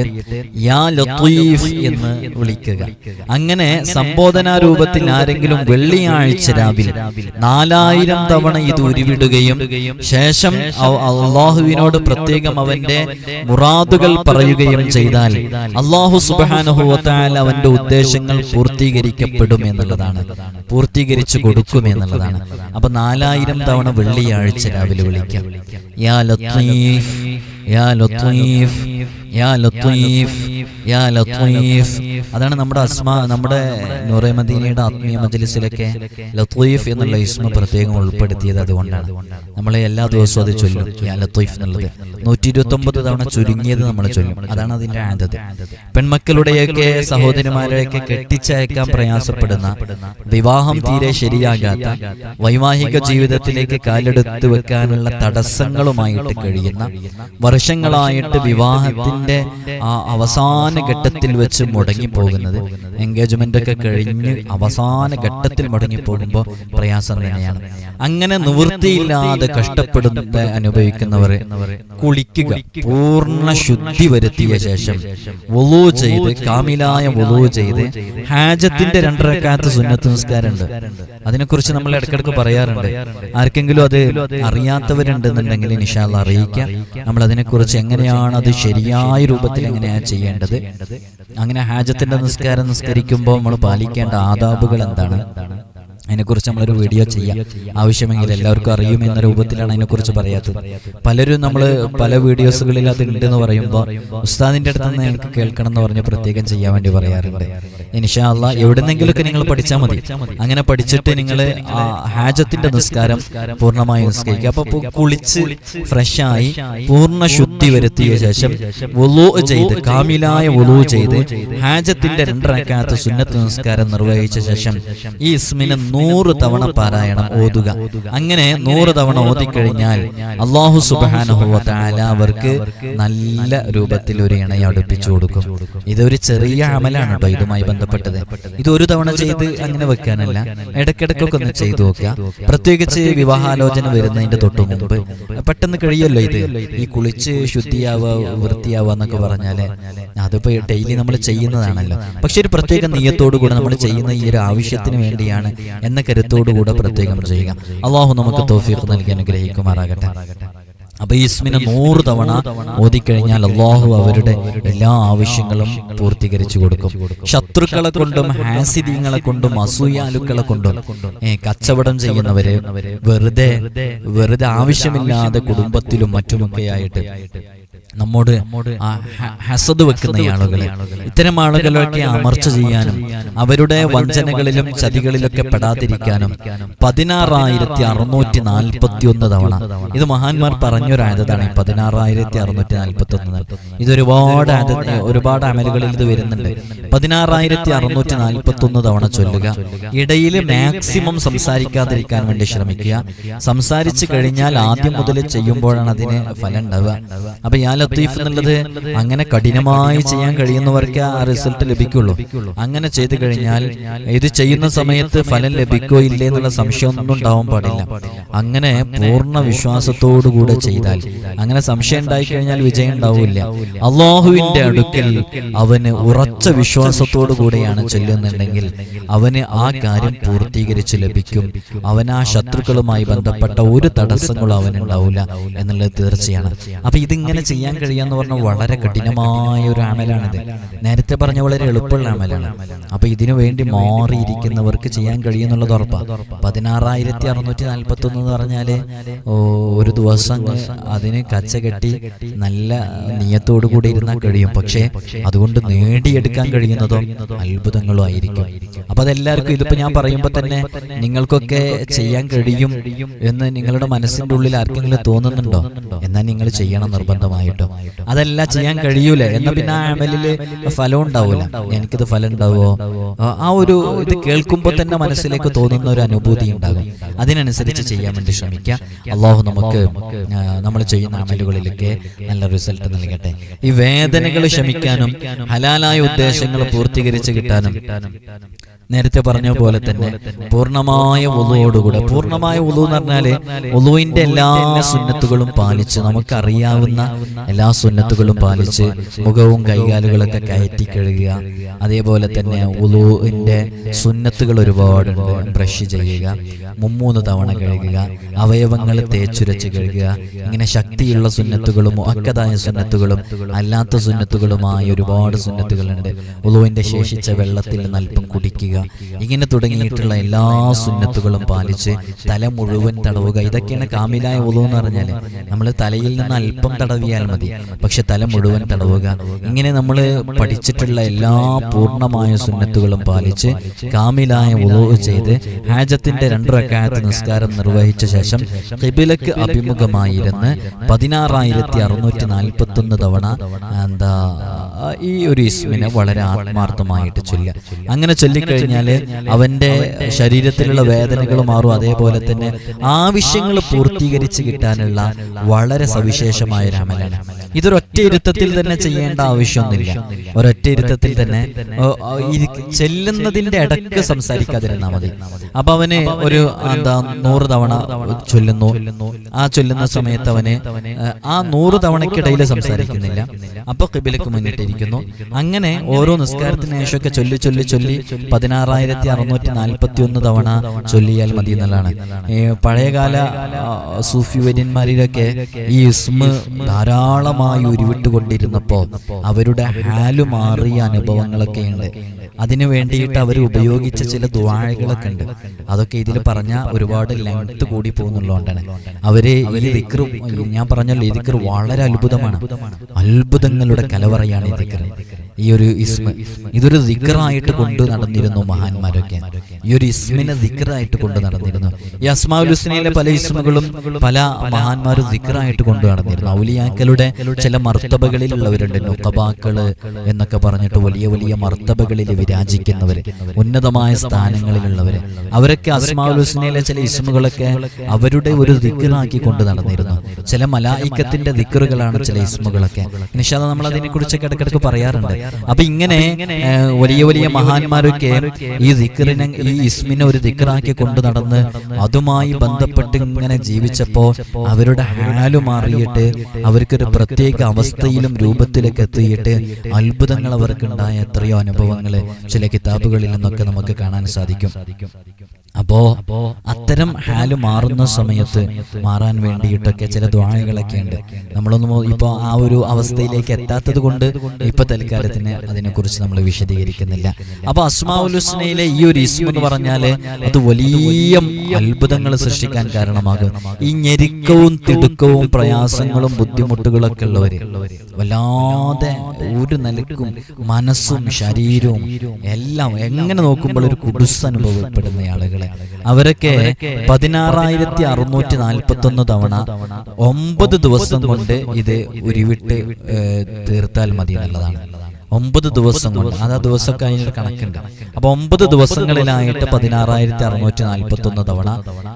യാ ലത്തീഫ് എന്ന് വിളിക്കുക. അങ്ങനെ സംബോധനാ രൂപത്തിൽ ആരെങ്കിലും വെള്ളിയാഴ്ച രാവിലെ 4000 തവണ ഇത് ഉരുവിടുകയും ശേഷം അള്ളാഹുവിനോട് പ്രത്യേകം അവന്റെ മുറാദുകൾ പറയുകയും ചെയ്താൽ അള്ളാഹു സുബ്ഹാനഹു വ തആല അവന്റെ ഉദ്ദേശങ്ങൾ പൂർത്തീകരിക്കപ്പെടും എന്നുള്ളതാണ്, പൂർത്തീകരിച്ചു കൊടുക്കും എന്നുള്ളതാണ്. അപ്പൊ 4000 തവണ വെള്ളിയാഴ്ച രാവിലെ വിളിക്കാം. യാ ലത്തീഫ്, യാ ലത്തീഫ്, യാ ലത്തീഫ്, യാ ലത്തീഫ്, അതാണ് നമ്മുടെ നൂറെ മദീനയുടെ ആത്മീയ മജ്ലിസിലൊക്കെ ലത്തീഫ് എന്നുള്ള ഇസ്മ പ്രത്യേകം ഉൾപ്പെടുത്തിയത് അതുകൊണ്ടാണ്. നമ്മളെ എല്ലാ ദിവസവും അത് ചൊല്ലും. ലത്തീഫ് എന്നുള്ളത് 129 തവണ ചുരുങ്ങിയത് നമ്മൾ ചൊല്ലും. അതാണ് അതിന്റെ ആദത്ത്. പെൺമക്കളുടെയൊക്കെ സഹോദരിമാരെയൊക്കെ കെട്ടിച്ചയക്കാൻ പ്രയാസപ്പെടുന്ന, വിവാഹം തീരെ ശരിയാകാത്ത, വൈവാഹിക ജീവിതത്തിലേക്ക് കാലെടുത്ത് വെക്കാനുള്ള തടസ്സങ്ങളുമായിട്ട് കഴിയുന്ന, വർഷങ്ങളായിട്ട് വിവാഹത്തിന്റെ ആ അവസാന ഘട്ടത്തിൽ വെച്ച് മുടങ്ങിപ്പോകുന്നത്, എൻഗേജ്മെന്റ് ഒക്കെ കഴിഞ്ഞ് അവസാന ഘട്ടത്തിൽ മുടങ്ങിപ്പോകുമ്പോൾ പ്രയാസം തന്നെയാണ്. അങ്ങനെ നിവൃത്തിയില്ലാതെ കഷ്ടപ്പെടുന്ന അനുഭവിക്കുന്നവർ കുളിക്കുക, പൂർണ്ണ ശുദ്ധി വരുത്തിയ ശേഷം വുളൂ ചെയ്ത്, കാമിലായ വുളൂ ചെയ്ത്, ഹാജത്തിന്റെ 2 റക്അത്ത് സുന്നത്ത് നിസ്കാരമുണ്ട്. അതിനെക്കുറിച്ച് നമ്മൾ ഇടയ്ക്കിടയ്ക്ക് പറയാറുണ്ട്. ആർക്കെങ്കിലും അത് അറിയാത്തവരുണ്ടെന്നുണ്ടെങ്കിൽ ഇൻഷാ അല്ലാഹ് അറിയിക്കുക. നമ്മൾ അതിനെക്കുറിച്ച് എങ്ങനെയാണ് അത് ശരിയായ രൂപത്തിൽ എങ്ങനെയാണ് ചെയ്യേണ്ടത്, അങ്ങനെ ഹാജത്തിന്റെ നിസ്കാരം നിസ്കരിക്കുമ്പോൾ നമ്മൾ പാലിക്കേണ്ട ആദാബുകൾ എന്താണ്, അതിനെക്കുറിച്ച് നമ്മളൊരു വീഡിയോ ചെയ്യാം. ആവശ്യമെങ്കിൽ എല്ലാവർക്കും അറിയുമെന്ന രൂപത്തിലാണ് അതിനെക്കുറിച്ച് പറയാത്തത്. പലരും നമ്മൾ പല വീഡിയോസുകളിൽ അത് ഉണ്ടെന്ന് പറയുമ്പോൾ ഉസ്താദിന്റെ അടുത്ത് നിന്ന് എനിക്ക് കേൾക്കണം എന്ന് പറഞ്ഞ് പ്രത്യേകം ചെയ്യാൻ വേണ്ടി പറയാറുണ്ട്. ഇൻഷാ അല്ലാഹ് എവിടെന്നെങ്കിലൊക്കെ നിങ്ങൾ പഠിച്ചാൽ മതി. അങ്ങനെ പഠിച്ചിട്ട് നിങ്ങൾ ഹാജത്തിന്റെ നിസ്കാരം പൂർണ്ണമായി നിസ്കരിക്കുക. അപ്പൊ കുളിച്ച് ഫ്രഷായി പൂർണ്ണ ശുദ്ധി വരുത്തിയ ശേഷം വുളൂ ചെയ്ത്, കാമിലായ വുളൂ ചെയ്ത്, ഹാജത്തിന്റെ 2 റക്അത്ത് സുന്നത്ത് നിസ്കാരം നിർവഹിച്ച ശേഷം ഈ ഇസ്മിനെ 100 തവണ പാരായണം ഓതുക. അങ്ങനെ 100 തവണ ഓതിക്കഴിഞ്ഞാൽ അല്ലാഹു സുബ്ഹാനഹു വ തആല അവർക്ക് നല്ല രൂപത്തിൽ ഒരു ഇണയെ അടുപ്പിച്ചു കൊടുക്കും. ഇതൊരു ചെറിയ അമലാണ് കേട്ടോ ഇതുമായി ബന്ധപ്പെട്ടത്. ഇത് ഒരു തവണ ചെയ്ത് അങ്ങനെ വെക്കാനല്ല, ഇടയ്ക്കിടയ്ക്കൊക്കെ ഒന്ന് ചെയ്തു നോക്കുക. പ്രത്യേകിച്ച് വിവാഹാലോചന വരുന്നതിന്റെ തൊട്ടു മുമ്പ് പെട്ടെന്ന് കഴിയല്ലോ ഇത്. ഈ കുളിച്ച് ശുദ്ധിയാവുക, വൃത്തിയാവുക എന്നൊക്കെ പറഞ്ഞാല് അതിപ്പോ ഡെയിലി നമ്മൾ ചെയ്യുന്നതാണല്ലോ. പക്ഷെ ഒരു പ്രത്യേക നിയ്യത്തോടു കൂടെ നമ്മൾ ചെയ്യുന്ന ഈ ഒരു ആവശ്യത്തിന് വേണ്ടിയാണ് എന്ന കരുത്തോടുകൂടെ പ്രത്യേകം ചെയ്യുക. അള്ളാഹു നമുക്ക് തൗഫീഖ് നൽകി അനുഗ്രഹിക്കുമാറാകട്ടെ. അപ്പൊ ഈ ഇസ്മിനെ 100 തവണ ഓതിക്കഴിഞ്ഞാൽ അള്ളാഹു അവരുടെ എല്ലാ ആവശ്യങ്ങളും പൂർത്തീകരിച്ചു കൊടുക്കും. ശത്രുക്കളെ കൊണ്ടും ഹാസിദീങ്ങളെ കൊണ്ടും അസൂയാലുക്കളെ കൊണ്ടും കച്ചവടം ചെയ്യുന്നവര്, വെറുതെ ആവശ്യമില്ലാതെ കുടുംബത്തിലും മറ്റുമൊക്കെയായിട്ട് നമ്മോട് ഹസദ് വെക്കുന്ന ആളുകളെ, ഇത്തരം ആളുകളൊക്കെ അമർച്ച ചെയ്യാനും അവരുടെ വഞ്ചനകളിലും ചതികളിലൊക്കെ പെടാതിരിക്കാനും 16,641 തവണ, ഇത് മഹാന്മാർ പറഞ്ഞൊരായതാണ് 16,641. ഒരുപാട് അമലുകളിൽ ഇത് വരുന്നുണ്ട്. 16,641 തവണ ചൊല്ലുക. ഇടയിൽ മാക്സിമം സംസാരിക്കാതിരിക്കാൻ വേണ്ടി ശ്രമിക്കുക. സംസാരിച്ചു കഴിഞ്ഞാൽ ആദ്യം മുതൽ ചെയ്യുമ്പോഴാണ് അതിന് ഫലം ഉണ്ടാവുക. അപ്പൊ യാ ലത്തീഫ് എന്നുള്ളത് അങ്ങനെ കഠിനമായി ചെയ്യാൻ കഴിയുന്നവർക്ക് ആ റിസൾട്ട് ലഭിക്കുള്ളൂ. അങ്ങനെ ചെയ്തു കഴിഞ്ഞാൽ ഇത് ചെയ്യുന്ന സമയത്ത് ഫലം ലഭിക്കോ ഇല്ലേ എന്നുള്ള സംശയമൊന്നും ഉണ്ടാവാൻ പാടില്ല. അങ്ങനെ പൂർണ്ണ വിശ്വാസത്തോടുകൂടെ ചെയ്താൽ, അങ്ങനെ സംശയം ഉണ്ടായി കഴിഞ്ഞാൽ വിജയം ഉണ്ടാവില്ല. അള്ളാഹുവിന്റെ അടുക്കൽ അവന് ഉറച്ച വിശ്വാസത്തോടു കൂടെയാണ് ചെല്ലുന്നുണ്ടെങ്കിൽ അവന് ആ കാര്യം പൂർത്തീകരിച്ച് ലഭിക്കും. അവൻ ആ ശത്രുക്കളുമായി ബന്ധപ്പെട്ട ഒരു തടസ്സങ്ങളും അവനുണ്ടാവില്ല എന്നുള്ളത് തീർച്ചയാണ്. അപ്പൊ ഇതിങ്ങനെ ചെയ്യാൻ കഴിയാന്ന് പറഞ്ഞാൽ വളരെ കഠിനമായ ഒരു അമലാണിത്. നേരത്തെ പറഞ്ഞ വളരെ എളുപ്പമുള്ള അമലാണ്. അപ്പൊ ഇതിനു വേണ്ടി മാറിയിരിക്കുന്നവർക്ക് ചെയ്യാൻ കഴിയുന്നുള്ളത് ഉറപ്പാണ്. 16,641 എന്ന് പറഞ്ഞാല് ഒരു ദിവസം അതിന് കച്ച കെട്ടി നല്ല നിയത്തോടു കൂടി ഇരുന്നാൽ കഴിയും. പക്ഷേ അതുകൊണ്ട് നേടിയെടുക്കാൻ കഴിയുന്നതോ അത്ഭുതങ്ങളോ ആയിരിക്കും. അപ്പൊ അതെല്ലാവർക്കും, ഇതിപ്പോ ഞാൻ പറയുമ്പോ തന്നെ നിങ്ങൾക്കൊക്കെ ചെയ്യാൻ കഴിയും എന്ന് നിങ്ങളുടെ മനസ്സിന്റെ ഉള്ളിൽ ആർക്കെങ്കിലും തോന്നുന്നുണ്ടോ? എന്നാൽ നിങ്ങൾ ചെയ്യണം നിർബന്ധമായിട്ടോ. അതല്ല ചെയ്യാൻ കഴിയൂലേ എന്നാ പിന്നെ ആ അമലില് ഫലം ഉണ്ടാവൂല. എനിക്കിത് ഫലം ഉണ്ടാവോ? ആ ഒരു ഇത് കേൾക്കുമ്പോൾ തന്നെ മനസ്സിലേക്ക് തോന്നുന്ന ഒരു അനുഭൂതി ഉണ്ടാകും. അതിനനുസരിച്ച് ചെയ്യാൻ വേണ്ടി ശ്രമിക്കുക. അള്ളാഹു നമുക്ക് നമ്മൾ ചെയ്യുന്ന അമലുകളിലൊക്കെ നല്ല റിസൾട്ട് നൽകട്ടെ. ഈ വേദനകൾ ശമിക്കാനും ഹലാലായ ഉദ്ദേശങ്ങൾ പൂർത്തീകരിച്ച് കിട്ടാനും നേരത്തെ പറഞ്ഞ പോലെ തന്നെ പൂർണ്ണമായ വുളുവോടുകൂടെ, പൂർണ്ണമായ വുളു എന്ന് പറഞ്ഞാല് വുളുവിന്റെ എല്ലാ സുന്നത്തുകളും പാലിച്ച്, നമുക്കറിയാവുന്ന എല്ലാ സുന്നത്തുകളും പാലിച്ച് മുഖവും കൈകാലുകളൊക്കെ കയറ്റി കഴുകുക. അതേപോലെ തന്നെ വുളുവിന്റെ സുന്നത്തുകൾ ഒരുപാടുണ്ട്. ബ്രഷ് ചെയ്യുക, 3 തവണ കഴുകുക, അവയവങ്ങൾ തേച്ചുരച്ച് കഴുകുക. ഇങ്ങനെ ശക്തിയുള്ള സുന്നത്തുകളും മുഅക്കദായ സുന്നത്തുകളും അല്ലാത്ത സുന്നത്തുകളുമായ ഒരുപാട് സുന്നത്തുകളുണ്ട്. വുളുവിന്റെ ശേഷിച്ച വെള്ളത്തിൽ നൽപ്പം കുടിക്കുക. ഇങ്ങനെ തുടങ്ങിയിട്ടുള്ള എല്ലാ സുന്നത്തുകളും പാലിച്ച് തല മുഴുവൻ തടവുക. ഇതൊക്കെയാണ് കാമിലായ വുളു എന്ന് പറഞ്ഞാൽ. നമ്മൾ തലയിൽ നിന്ന് അല്പം തടവിയാൽ മതി, പക്ഷെ തല മുഴുവൻ തടവുക. ഇങ്ങനെ നമ്മൾ പഠിച്ചിട്ടുള്ള എല്ലാ പൂർണ്ണമായ സുന്നത്തുകളും പാലിച്ച് കാമിലായ വുളു ചെയ്ത് ഹാജത്തിന്റെ 2 റക്അത്ത് നിസ്കാരം നിർവഹിച്ച ശേഷം ഖിബിലക്ക് അഭിമുഖമായിരുന്ന് 16,641 തവണ ഈ ഒരു ഇസ്മിനെ വളരെ ആത്മാർത്ഥമായിട്ട് ചൊല്ലുക. അങ്ങനെ ചൊല്ലിക്കഴിഞ്ഞാൽ അവന്റെ ശരീരത്തിലുള്ള വേദനകൾ മാറും. അതേപോലെ തന്നെ ആവശ്യങ്ങൾ പൂർത്തീകരിച്ച് കിട്ടാനുള്ള വളരെ സവിശേഷമായ ഒരു അമലാണ്. ഇതൊരൊറ്റ ഇരുത്തത്തിൽ തന്നെ ചെയ്യേണ്ട ആവശ്യമൊന്നുമില്ല. ഒരൊറ്റ ഇരുത്തത്തിൽ തന്നെ ചെല്ലുന്നതിന്റെ ഇടക്ക് സംസാരിക്കാതിരുന്നാൽ മതി. അപ്പൊ അവന് ഒരു 100 തവണ ചൊല്ലുന്നു. ആ ചൊല്ലുന്ന സമയത്ത് അവന് ആ 100 തവണക്കിടയിൽ സംസാരിക്കുന്നില്ല. അപ്പൊ ഖിബിലക്ക് മുന്നിട്ടിരിക്കുന്നു. അങ്ങനെ ഓരോ നിസ്കാരത്തിന് ശേഷമൊക്കെ ചൊല്ലി 16,641 തവണ ചൊല്ലിയാൽ മതി എന്നുള്ളതാണ്. പഴയകാല സൂഫി വര്യന്മാരിലൊക്കെ ഈ ഇസ്മ ധാരാളമായി ഉരുവിട്ടുകൊണ്ടിരുന്നപ്പോ അവരുടെ ഹാല് മാറിയ അനുഭവങ്ങളൊക്കെ ഉണ്ട്. അതിനു വേണ്ടിയിട്ട് അവർ ഉപയോഗിച്ച ചില ദുആകളൊക്കെ ഉണ്ട്. അതൊക്കെ ഇതിൽ പറഞ്ഞ ഒരുപാട് ലെങ്ത് കൂടി പോകുന്നുള്ളതുകൊണ്ടാണ്. അവര് ഈ ദിക്ർ, ഞാൻ പറഞ്ഞല്ലോ, ഈ ദിക്ർ വളരെ അത്ഭുതമാണ്. അത്ഭുതങ്ങളുടെ കലവറയാണ് ഈ ദിക്ർ. ഈ ഒരു ഇസ്മ ഇതൊരു ദിക്റായിട്ട് കൊണ്ട് നടന്നിരുന്നു മഹാന്മാരൊക്കെ. ഈ ഒരു ഇസ്മിനെ ദിക്റായിട്ട് കൊണ്ട് നടന്നിരുന്നു. ഈ അസ്മാഉൽ ഹുസ്നയിലെ പല ഇസ്മുകളും പല മഹാന്മാരും ദിക്റായിട്ട് കൊണ്ട് നടന്നിരുന്നു. ഔലിയാക്കളുടെ ചില മർത്തബകളിലുള്ളവരുണ്ട്, നുഖബാക്കള് എന്നൊക്കെ പറഞ്ഞിട്ട് വലിയ വലിയ മർത്തബകളിൽ വിരാജിക്കുന്നവര്, ഉന്നതമായ സ്ഥാനങ്ങളിലുള്ളവര്. അവരൊക്കെ അസ്മാഉൽ ഹുസ്നയിലെ ചില ഇസ്മുകളൊക്കെ അവരുടെ ഒരു ദിക്റാക്കി കൊണ്ട് നടന്നിരുന്നു. ചില മലായിക്കത്തിന്റെ ദിക്റുകളാണ് ചില ഇസ്മുകളൊക്കെ. ഇൻഷാ അല്ലാഹ് നമ്മൾ അതിനെ കുറിച്ചൊക്കെ ഇടയ്ക്കിടയ്ക്ക് പറയാറുണ്ട്. അപ്പൊ ഇങ്ങനെ വലിയ വലിയ മഹാന്മാരൊക്കെ ഈ ദിക്റിനെ, ഈ ഇസ്മിനെ ഒരു ദിക്റാക്കി കൊണ്ട് നടന്ന് അതുമായി ബന്ധപ്പെട്ട് ഇങ്ങനെ ജീവിച്ചപ്പോ അവരുടെ ഹാല് മാറിയിട്ട് അവർക്കൊരു പ്രത്യേക അവസ്ഥയിലും രൂപത്തിലൊക്കെ എത്തിയിട്ട് അത്ഭുതങ്ങൾ അവർക്കുണ്ടായ എത്രയോ അനുഭവങ്ങൾ ചില കിതാബുകളിൽ നിന്നൊക്കെ നമുക്ക് കാണാൻ സാധിക്കും. അപ്പോ അത്തരം ഹാല് മാറുന്ന സമയത്ത് മാറാൻ വേണ്ടിയിട്ടൊക്കെ ചില ദുആകളൊക്കെ ഉണ്ട്. നമ്മളൊന്നും ഇപ്പൊ ആ ഒരു അവസ്ഥയിലേക്ക് എത്താത്തത് കൊണ്ട് ഇപ്പൊ തൽക്കാലത്തിന് അതിനെക്കുറിച്ച് നമ്മൾ വിശദീകരിക്കുന്നില്ല. അപ്പൊ അസ്മാഉൽ ഹുസ്നയിലെ ഈ ഒരു ഇസ്മ എന്ന് പറഞ്ഞാല് അത് വലിയ അത്ഭുതങ്ങൾ സൃഷ്ടിക്കാൻ കാരണമാകും. ഈ ഞെരുക്കവും തിടുക്കവും പ്രയാസങ്ങളും ബുദ്ധിമുട്ടുകളൊക്കെ ഉള്ളവര്, വല്ലാതെ ഒരു നിലക്കും മനസ്സും ശരീരവും എല്ലാം എങ്ങനെ നോക്കുമ്പോൾ ഒരു കുടുസ് അനുഭവപ്പെടുന്ന ആളുകളെ, അവരൊക്കെ 16,641 തവണ 9 ദിവസം കൊണ്ട് ഇത് ഉരുവിട്ട് തീർത്താൽ മതി എന്നുള്ളതാണ്. 9 ദിവസം കൊണ്ട്, അത് ആ ദിവസമൊക്കെ അതിനൊരു കണക്കുണ്ട്. അപ്പൊ 9 ദിവസങ്ങളിലായിട്ട് 16,641 തവണ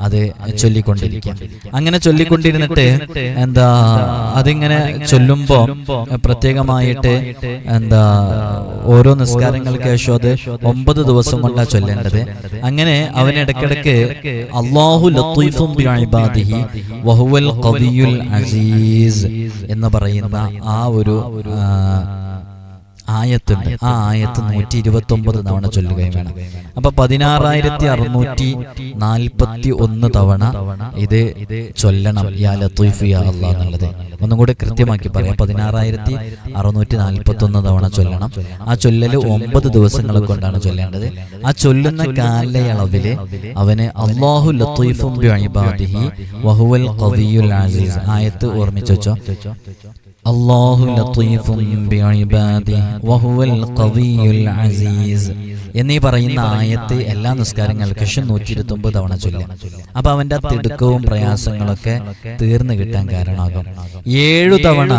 അത് ചൊല്ലിക്കൊണ്ടിരിക്കുക. അങ്ങനെ ചൊല്ലിക്കൊണ്ടിരുന്നിട്ട് അതിങ്ങനെ ചൊല്ലുമ്പോ പ്രത്യേകമായിട്ട് ഓരോ നിസ്കാരങ്ങൾക്ക് ശേഷം അത് 9 ദിവസം കൊണ്ടാണ് ചൊല്ലേണ്ടത്. അങ്ങനെ അവനിടക്കിടക്ക് അല്ലാഹു ലത്തീഫും ബിഇബാദിഹി വഹുവൽ ഖവിയ്യുൽ അസീസ് എന്ന് പറയുന്ന ആ ഒരു ആയത്തുണ്ട്. ആ ആയത്ത് 129 തവണ ചൊല്ലുകയും വേണം. അപ്പൊ 16,641 തവണ ഇത് ചൊല്ലണം, യാ ലത്തീഫ് യാ അല്ലാഹ് എന്നുള്ളത്. ഒന്നും കൂടെ കൃത്യമാക്കി പറയാം, 16,641 തവണ ചൊല്ലണം. ആ ചൊല്ലല് 9 ദിവസങ്ങൾ കൊണ്ടാണ് ചൊല്ലേണ്ടത്. ആ ചൊല്ലുന്ന കാലയളവില് അവന് അല്ലാഹു ലത്തീഫും ബിഇബാദിഹി വഹുവൽ ഖവിയ്യുൽ അസീസ് ആയത്ത് ഓർമ്മിച്ചു വെച്ചോ. അല്ലാഹു ലത്തീഫും ബിഇബാദിഹി വഹുവൽ ഖവിയ്യുൽ അസീസ് എന്നീ പറയുന്ന ആയത്ത് എല്ലാ നിസ്കാരങ്ങൾക്കും 129 തവണ ചൊല്ലും. അപ്പൊ അവന്റെ തിടുക്കവും പ്രയാസങ്ങളൊക്കെ തീർന്നു കിട്ടാൻ കാരണമാകും. 7 തവണ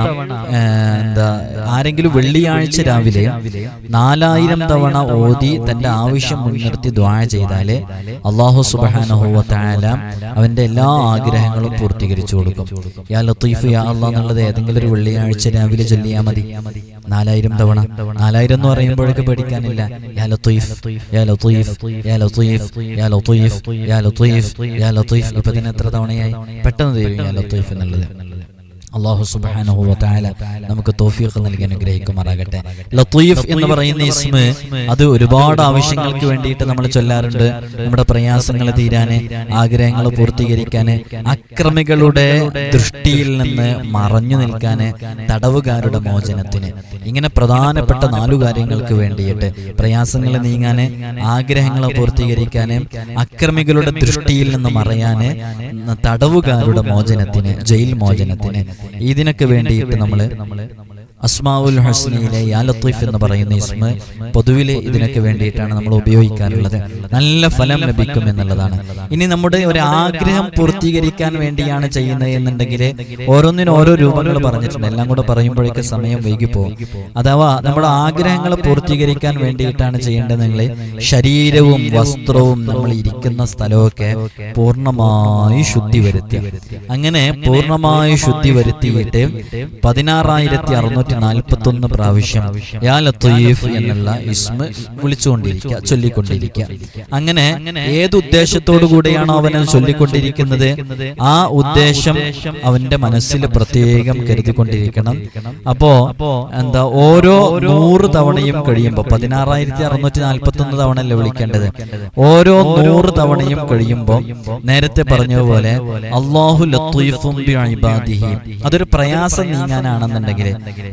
ആരെങ്കിലും വെള്ളിയാഴ്ച രാവിലെ 4000 തവണ ഓതി തന്റെ ആവശ്യം മുൻനിർത്തി ദുആ ചെയ്താല് അല്ലാഹു സുബ്ഹാനഹു വ തആല അവന്റെ എല്ലാ ആഗ്രഹങ്ങളും പൂർത്തീകരിച്ചു കൊടുക്കും. യാ ലത്തീഫ് യാ അല്ലാഹ് എന്നുള്ളത് ഏതെങ്കിലും ഒരു വെള്ളിയാഴ്ച രാവിലെ ചൊല്ലിയാൽ മതി 4000 തവണ. 4000 എന്ന് പറയുമ്പോഴേക്ക് പേടിക്കാനില്ല. യാ ലത്തീഫ് യാ ലത്തീഫ് യാ ലത്തീഫ് യാ ലത്തീഫ് യാ ലത്തീഫ് യാ ലത്തീഫ്. ഇപ്പൊ തന്നെ എത്ര തവണയായി, പെട്ടെന്ന് തരും യാ ലത്തീഫ് എന്നുള്ളത്. അല്ലാഹു സുബ്ഹാനഹു വ തആല നമുക്ക് തൗഫീഖ് നൽകി അനുഗ്രഹിക്കുമാറാകട്ടെ. ലത്തീഫ് എന്ന് പറയുന്ന ഇസ്മ അത് ഒരുപാട് ആവശ്യങ്ങൾക്ക് വേണ്ടിയിട്ട് നമ്മൾ ചൊല്ലാറുണ്ട്. നമ്മുടെ പ്രയാസങ്ങൾ തീരാന്, ആഗ്രഹങ്ങൾ പൂർത്തീകരിക്കാന്, അക്രമികളുടെ ദൃഷ്ടിയിൽ നിന്ന് മറഞ്ഞു നിൽക്കാന്, തടവുകാരുടെ മോചനത്തിന്, ഇങ്ങനെ പ്രധാനപ്പെട്ട 4 കാര്യങ്ങൾക്ക് വേണ്ടിയിട്ട് പ്രയാസങ്ങൾ നീങ്ങാന്, ആഗ്രഹങ്ങൾ പൂർത്തീകരിക്കാന്, അക്രമികളുടെ ദൃഷ്ടിയിൽ നിന്ന് മറയാന്, തടവുകാരുടെ മോചനത്തിന്, ജയിൽ മോചനത്തിന്, ഇതിനൊക്കെ വേണ്ടിയിട്ട് നമ്മൾ അസ്മാഉൽ ഹുസ്നയിലെ യാ ലത്തീഫ് എന്ന് പറയുന്ന ഇസ്മ പൊതുവിൽ ഇതിനൊക്കെ വേണ്ടിയിട്ടാണ് നമ്മൾ ഉപയോഗിക്കാറുള്ളത്. നല്ല ഫലം ലഭിക്കും എന്നുള്ളതാണ്. ഇനി നമ്മുടെ ഒരു ആഗ്രഹം പൂർത്തീകരിക്കാൻ വേണ്ടിയാണ് ചെയ്യുന്നത് എന്നുണ്ടെങ്കിൽ ഓരോന്നിനും ഓരോ രൂപങ്ങൾ പറഞ്ഞിട്ടുണ്ട്. എല്ലാം കൂടെ പറയുമ്പോഴേക്ക് സമയം വൈകിപ്പോകും. അഥവാ നമ്മുടെ ആഗ്രഹങ്ങൾ പൂർത്തീകരിക്കാൻ വേണ്ടിയിട്ടാണ് ചെയ്യേണ്ടതെങ്കിൽ ശരീരവും വസ്ത്രവും നമ്മൾ ഇരിക്കുന്ന സ്ഥലമൊക്കെ പൂർണ്ണമായി ശുദ്ധി വരുത്തുക. അങ്ങനെ പൂർണ്ണമായി ശുദ്ധി വരുത്തിയിട്ട് 16,641 പ്രാവശ്യം യാ ലത്തീഫ് എന്നുള്ള ഇസ്മ വിളിച്ചുകൊണ്ടിരിക്കുക, ചൊല്ലിക്കൊണ്ടിരിക്കുക. അങ്ങനെ ഏത് ഉദ്ദേശത്തോടു കൂടിയാണോ അവനെ ചൊല്ലിക്കൊണ്ടിരിക്കുന്നത് ആ ഉദ്ദേശം അവന്റെ മനസ്സിൽ പ്രത്യേകം കരുതിക്കൊണ്ടിരിക്കണം. അപ്പോ ഓരോ 100 തവണയും കഴിയുമ്പോൾ 16,641 തവണയല്ലേ വിളിക്കേണ്ടത്. ഓരോ 100 തവണയും കഴിയുമ്പോൾ നേരത്തെ പറഞ്ഞതുപോലെ അല്ലാഹു ലത്തീഫും ബിഇബാദിഹി, അതൊരു പ്രയാസം നീങ്ങാനാണെന്നുണ്ടെങ്കിൽ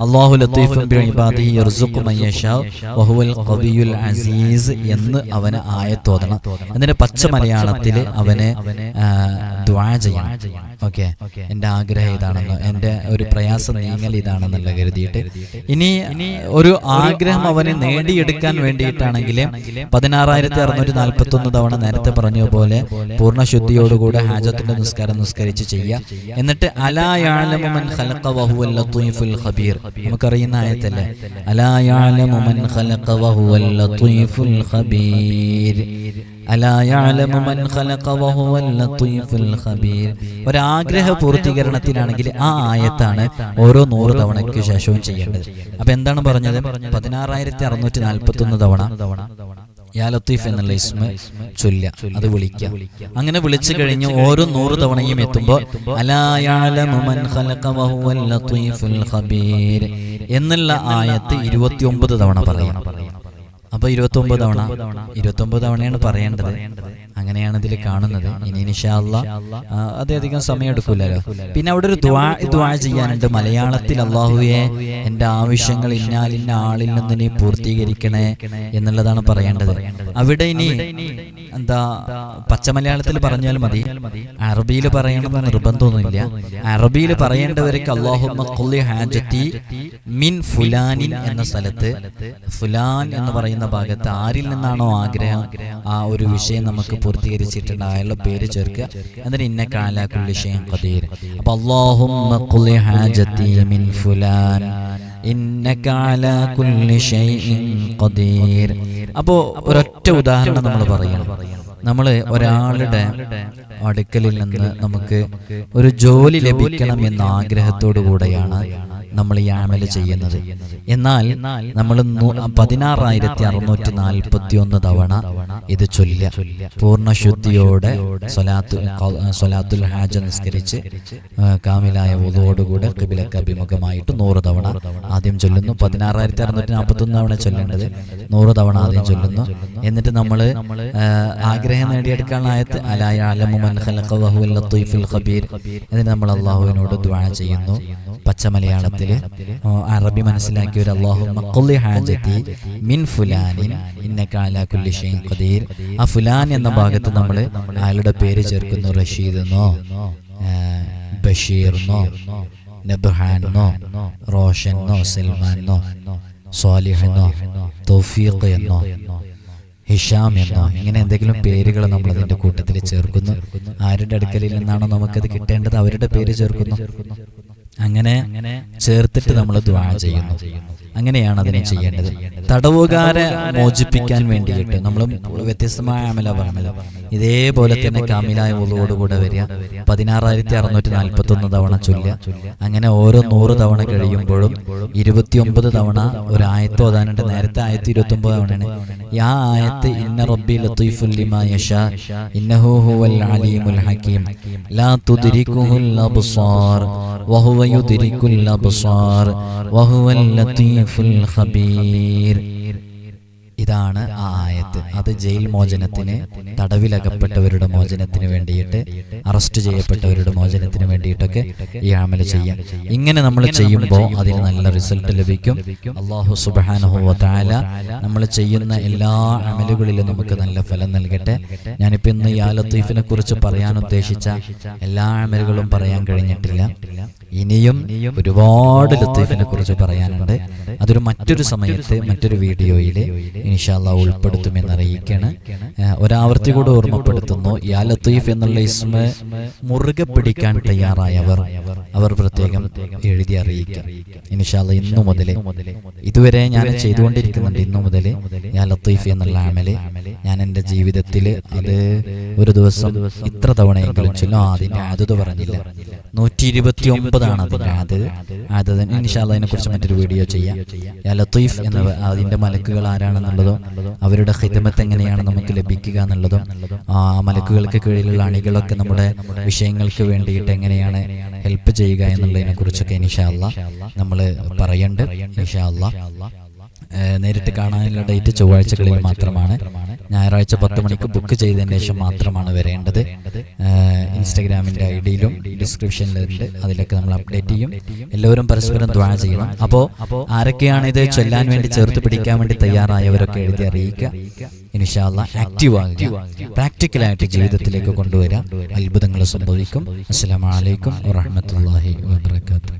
അല്ലാഹു ലത്തീഫുൻ ബിഇബാദിഹി യർസുഖു മൻ യശാ വഹുവൽ ഖവിയുൽ അസീസ് എന്ന് അവനെ ആയത്തോതണം. എന്നിട്ട് പച്ച മലയാളത്തിൽ അവനെ ദുആ ചെയ്യണം. ഓക്കെ, എൻ്റെ ആഗ്രഹം ഇതാണെന്ന്, എൻ്റെ ഒരു പ്രയാസം നീങ്ങൽ ഇതാണെന്നുള്ള കരുതിയിട്ട്. ഇനി ഒരു ആഗ്രഹം അവന് നേടിയെടുക്കാൻ വേണ്ടിയിട്ടാണെങ്കിൽ 16,641 തവണ നേരത്തെ പറഞ്ഞതുപോലെ പൂർണ്ണശുദ്ധിയോടുകൂടെ ഹാജത്തിന്റെ നിസ്കാരം നിസ്കരിച്ച് ചെയ്യുക. എന്നിട്ട് അലാ യഅലമു മൻ ഖലഖ വഹുവൽ ലത്തീഫുൽ ഖബീർ, നമുക്കറിയുന്ന ആയത്തല്ലേ, അലാ യഅലമു മൻ ഖലഖ വഹുവൽ ലത്തീഫുൽ ഖബീർ, അലാ യഅലമു മൻ ഖലഖ വഹുവൽ ലത്തീഫുൽ ഖബീർ. ഒരാഗ്രഹ പൂർത്തീകരണത്തിനാണെങ്കിൽ ആ ആയത്താണ് ഓരോ 100 തവണയ്ക്ക് ശേഷവും ചെയ്യേണ്ടത്. അപ്പൊ എന്താണ് പറഞ്ഞത്? 16,641 തവണ യാ ലത്തീഫ് എന്നുള്ള ഇസ്മ ചൊല്ലുക, അത് വിളിക്കുക. അങ്ങനെ വിളിച്ചു കഴിഞ്ഞ് ഓരോ 100 തവണയും എത്തുമ്പോൾ അലാ യഅലമു മൻ ഖലഖ വഹുവൽ ലത്തീഫുൽ ഖബീർ എന്നുള്ള ആയത്ത് 29 തവണ പറയണം. അപ്പൊ 29 തവണയാണ് പറയേണ്ടത്. അങ്ങനെയാണ് ഇതിൽ കാണുന്നത്. ഇനി ഇൻഷാ അല്ലാഹ് അധികം സമയം എടുക്കൂലല്ലോ. പിന്നെ അവിടെ ഒരു ദുആ ചെയ്യാനുണ്ട് മലയാളത്തിൽ. അല്ലാഹുവേ, എൻ്റെ ആവശ്യങ്ങൾ ഇന്നാലിന്ന ആളിൽ നിന്ന് നീ പൂർത്തീകരിക്കണേ എന്നുള്ളതാണ് പറയേണ്ടത്. അവിടെ ഇനി പച്ച മലയാളത്തിൽ പറഞ്ഞാൽ മതി, അറബിയിൽ പറയണമെന്ന് നിർബന്ധമൊന്നുമില്ല. അറബിയിൽ പറയേണ്ടവർക്ക് അല്ലാഹുമ്മ ഖുല്ലി ഹാജതി മിൻ ഫുലാനിൻ എന്ന സ്ഥലത്ത് ഫുലാൻ എന്ന് പറയുന്ന ഭാഗത്ത് ആരിൽ നിന്നാണോ ആഗ്രഹം ആ ഒരു വിഷയം നമുക്ക് പൂർത്തീകരിച്ചിട്ടുണ്ട് അയാളുടെ പേര് ചേർക്കുക. എന്നിട്ട് ഇന്നക അലാ കുല്ലി ഷൈഇൻ ഖദീർ. അപ്പോൾ അല്ലാഹുമ്മ ഖുല്ലി ഹാജതി മിൻ ഫുലാൻ ഇന്നക അലാ കുല്ലി ഷൈഇൻ ഖദീർ. അപ്പോൾ ഒരൊറ്റ ഉദാഹരണം നമ്മൾ പറയണം. നമ്മൾ ഒരാളുടെ അടുക്കലിൽ നിന്ന് നമുക്ക് ഒരു ജോലി ലഭിക്കണം എന്ന ആഗ്രഹത്തോടു കൂടെയാണ് നമ്മൾ ഈ അമല് ചെയ്യുന്നത്. എന്നാൽ നമ്മൾ 16,641 തവണ ഇത് ചൊല്ലുക. പൂർണ്ണശുദ്ധിയോടെ സ്വലാത്തുൽ ഹാജ നിസ്കരിച്ച് കാമിലായ വുളുവോടുകൂടെ ഖിബ്ലക്ക് അഭിമുഖമായിട്ട് 100 തവണ ആദ്യം ചൊല്ലുന്നു. 16,641 തവണ ചൊല്ലേണ്ടത് 100 തവണ ആദ്യം ചൊല്ലുന്നു. എന്നിട്ട് നമ്മൾ ആഗ്രഹം നേടിയെടുക്കാനുള്ള ആയത്ത് അലാ യഅലമു മൻ ഖലഖ വഹുവൽ ലത്തീഫുൽ ഖബീർ. എന്നിട്ട് നമ്മൾ അല്ലാഹുവിനോട് ദുആ ചെയ്യുന്നു പച്ച മലയാളത്തിൽ. അറബി മനസ്സിലാക്കിയവർ അല്ലാഹുമ്മ ഖുല്ലി ഹാജതി മിൻ ഫുലാനിൻ ഇന്നക അലാ കുല്ലി ഷൈഇൻ ഖദീർ. ആ ഫുലാൻ എന്ന ഭാഗത്ത് നമ്മൾ അയാളുടെ പേര് ചേർക്കുന്നു. റഷീദ് എന്നോ ബഷീർ എന്നോ നബ്ഹാൻ എന്നോ റോഷൻ എന്നോ സൽമാൻ എന്നോ സ്വാലിഹ് എന്നോ തൗഫീഖ് എന്നോ ഹിഷാം എന്നോ ഇങ്ങനെ എന്തെങ്കിലും പേരുകൾ നമ്മൾ അതിന്റെ കൂട്ടത്തിൽ ചേർക്കുന്നു. ആരുടെ അടുക്കലിൽ നിന്നാണോ നമുക്കത് കിട്ടേണ്ടത് അവരുടെ പേര് ചേർക്കുന്നു. അങ്ങനെ ചേർത്തിട്ട് നമ്മൾ ദുആ ചെയ്യുന്നു. അങ്ങനെയാണ് അതിനെ ചെയ്യേണ്ടത്. തടവുകാരെ മോചിപ്പിക്കാൻ വേണ്ടിയിട്ട് നമ്മൾ വ്യത്യസ്തമായ അമല പറഞ്ഞത്. ഇതേപോലെ തന്നെ കാമിലായ വുളുവോടുകൂടെ വരിക, 16,641 തവണ ചൊല്ലുക. അങ്ങനെ ഓരോ 100 തവണ കഴിയുമ്പോഴും 29 തവണ ഒരു ആയത്ത് ഓതാനുണ്ട്. നേരത്തെ ആയത്ത് 29 തവണയാണ്. ആ ആയത്ത് ഇന്ന റബ്ബി ലത്തീഫുൽ ലിമാ യശാ ഇന്നഹു ഹുവൽ അലീമുൽ ഹകീം ലാ തുദ്രികുഹുൽ അബ്സാർ വഹുവ യുദ്രികുൽ അബ്സാർ വഹുവൽ ലത്തീഫുൽ ഖബീർ. ഇതാണ് ആ ആയത്ത്. അത് ജയിൽ മോചനത്തിന്, തടവിലകപ്പെട്ടവരുടെ മോചനത്തിന് വേണ്ടിയിട്ട്, അറസ്റ്റ് ചെയ്യപ്പെട്ടവരുടെ മോചനത്തിന് വേണ്ടിയിട്ടൊക്കെ ഈ അമൽ ചെയ്യാം. ഇങ്ങനെ നമ്മൾ ചെയ്യുമ്പോൾ അതിന് നല്ല റിസൾട്ട് ലഭിക്കും. അല്ലാഹു സുബ്ഹാനഹു വ തആല നമ്മൾ ചെയ്യുന്ന എല്ലാ അമലുകളിലും നമുക്ക് നല്ല ഫലം നൽകട്ടെ. ഞാനിപ്പോൾ ഇന്ന് യാ ലത്തീഫിനെ കുറിച്ച് പറയാൻ ഉദ്ദേശിച്ച എല്ലാ അമലുകളും പറയാൻ കഴിഞ്ഞിട്ടില്ല. ഇനിയും ഒരുപാട് ലത്തീഫിനെ കുറിച്ച് പറയാനുണ്ട്. അതൊരു മറ്റൊരു സമയത്ത് മറ്റൊരു വീഡിയോയിൽ ഇൻഷാ അല്ലാഹ് ഉൾപ്പെടുത്തുമെന്ന് അറിയിക്കുകയാണ്. ഒരാവർത്തി കൂടെ ഓർമ്മപ്പെടുത്തുന്നു, യാ ലത്തീഫ് എന്നുള്ള ഇസ്മ മുറുകെ പിടിക്കാൻ തയ്യാറായവർ അവർ പ്രത്യേകം എഴുതി അറിയിക്കുക. ഇൻഷാ അല്ലാഹ് ഇന്നു മുതൽ, ഇതുവരെ ഞാൻ ചെയ്തുകൊണ്ടിരിക്കുന്നുണ്ട്, ഇന്നു മുതൽ യാ ലത്തീഫ് എന്നുള്ള അമല് ഞാൻ എൻ്റെ ജീവിതത്തിൽ അത് ഒരു ദിവസം ഇത്ര തവണയെങ്കിലും ചൊല്ലും. അതിൻ്റെ ആദത് പറഞ്ഞില്ല, 129 അതിൻ്റെ ആദത്. ഇൻഷാ അല്ലാഹ് അതിനെക്കുറിച്ച് മറ്റൊരു വീഡിയോ ചെയ്യാം. യാ ലത്തീഫ് എന്ന അതിൻ്റെ മലക്കുകൾ ആരാണെന്നുള്ളതും അവരുടെ ഖിദ്മത്ത് എങ്ങനെയാണ് നമുക്ക് ലഭിക്കുക എന്നുള്ളതും ആ മലക്കുകൾക്ക് കീഴിലുള്ള അണികളൊക്കെ നമ്മുടെ വിഷയങ്ങൾക്ക് വേണ്ടിയിട്ട് എങ്ങനെയാണ് ഹെൽപ്പ് ചെയ്യുക എന്നുള്ളതിനെ കുറിച്ചൊക്കെ ഇൻഷാ അല്ലാഹ് നമ്മൾ പറയുന്നുണ്ട്. ഇൻഷാ അല്ലാഹ് നേരിട്ട് കാണാനുള്ള ഡേറ്റ് ചൊവ്വാഴ്ചകളിൽ മാത്രമാണ്. ഞായറാഴ്ച 10 മണിക്ക് ബുക്ക് ചെയ്തതിന് ശേഷം മാത്രമാണ് വരേണ്ടത്. ഇൻസ്റ്റാഗ്രാമിൻ്റെ ഐഡിയിലും ഡിസ്ക്രിപ്ഷനിലുണ്ട്, അതിലൊക്കെ നമ്മൾ അപ്ഡേറ്റ് ചെയ്യും. എല്ലാവരും പരസ്പരം ദുആ ചെയ്യണം. അപ്പോൾ ആരൊക്കെയാണ് ഇത് ചൊല്ലാൻ വേണ്ടി ചേർത്ത് പിടിക്കാൻ വേണ്ടി തയ്യാറായവരൊക്കെ എഴുതി അറിയിക്കുക. ഇൻഷാ അല്ലാഹ് ആക്റ്റീവ് ആകുക, പ്രാക്ടിക്കലായിട്ട് ജീവിതത്തിലേക്ക് കൊണ്ടുവരാം. അത്ഭുതങ്ങൾ സംഭവിക്കും. അസ്സലാമു അലൈക്കും വറഹ്മത്തുള്ളാഹി വബറകാതുഹു.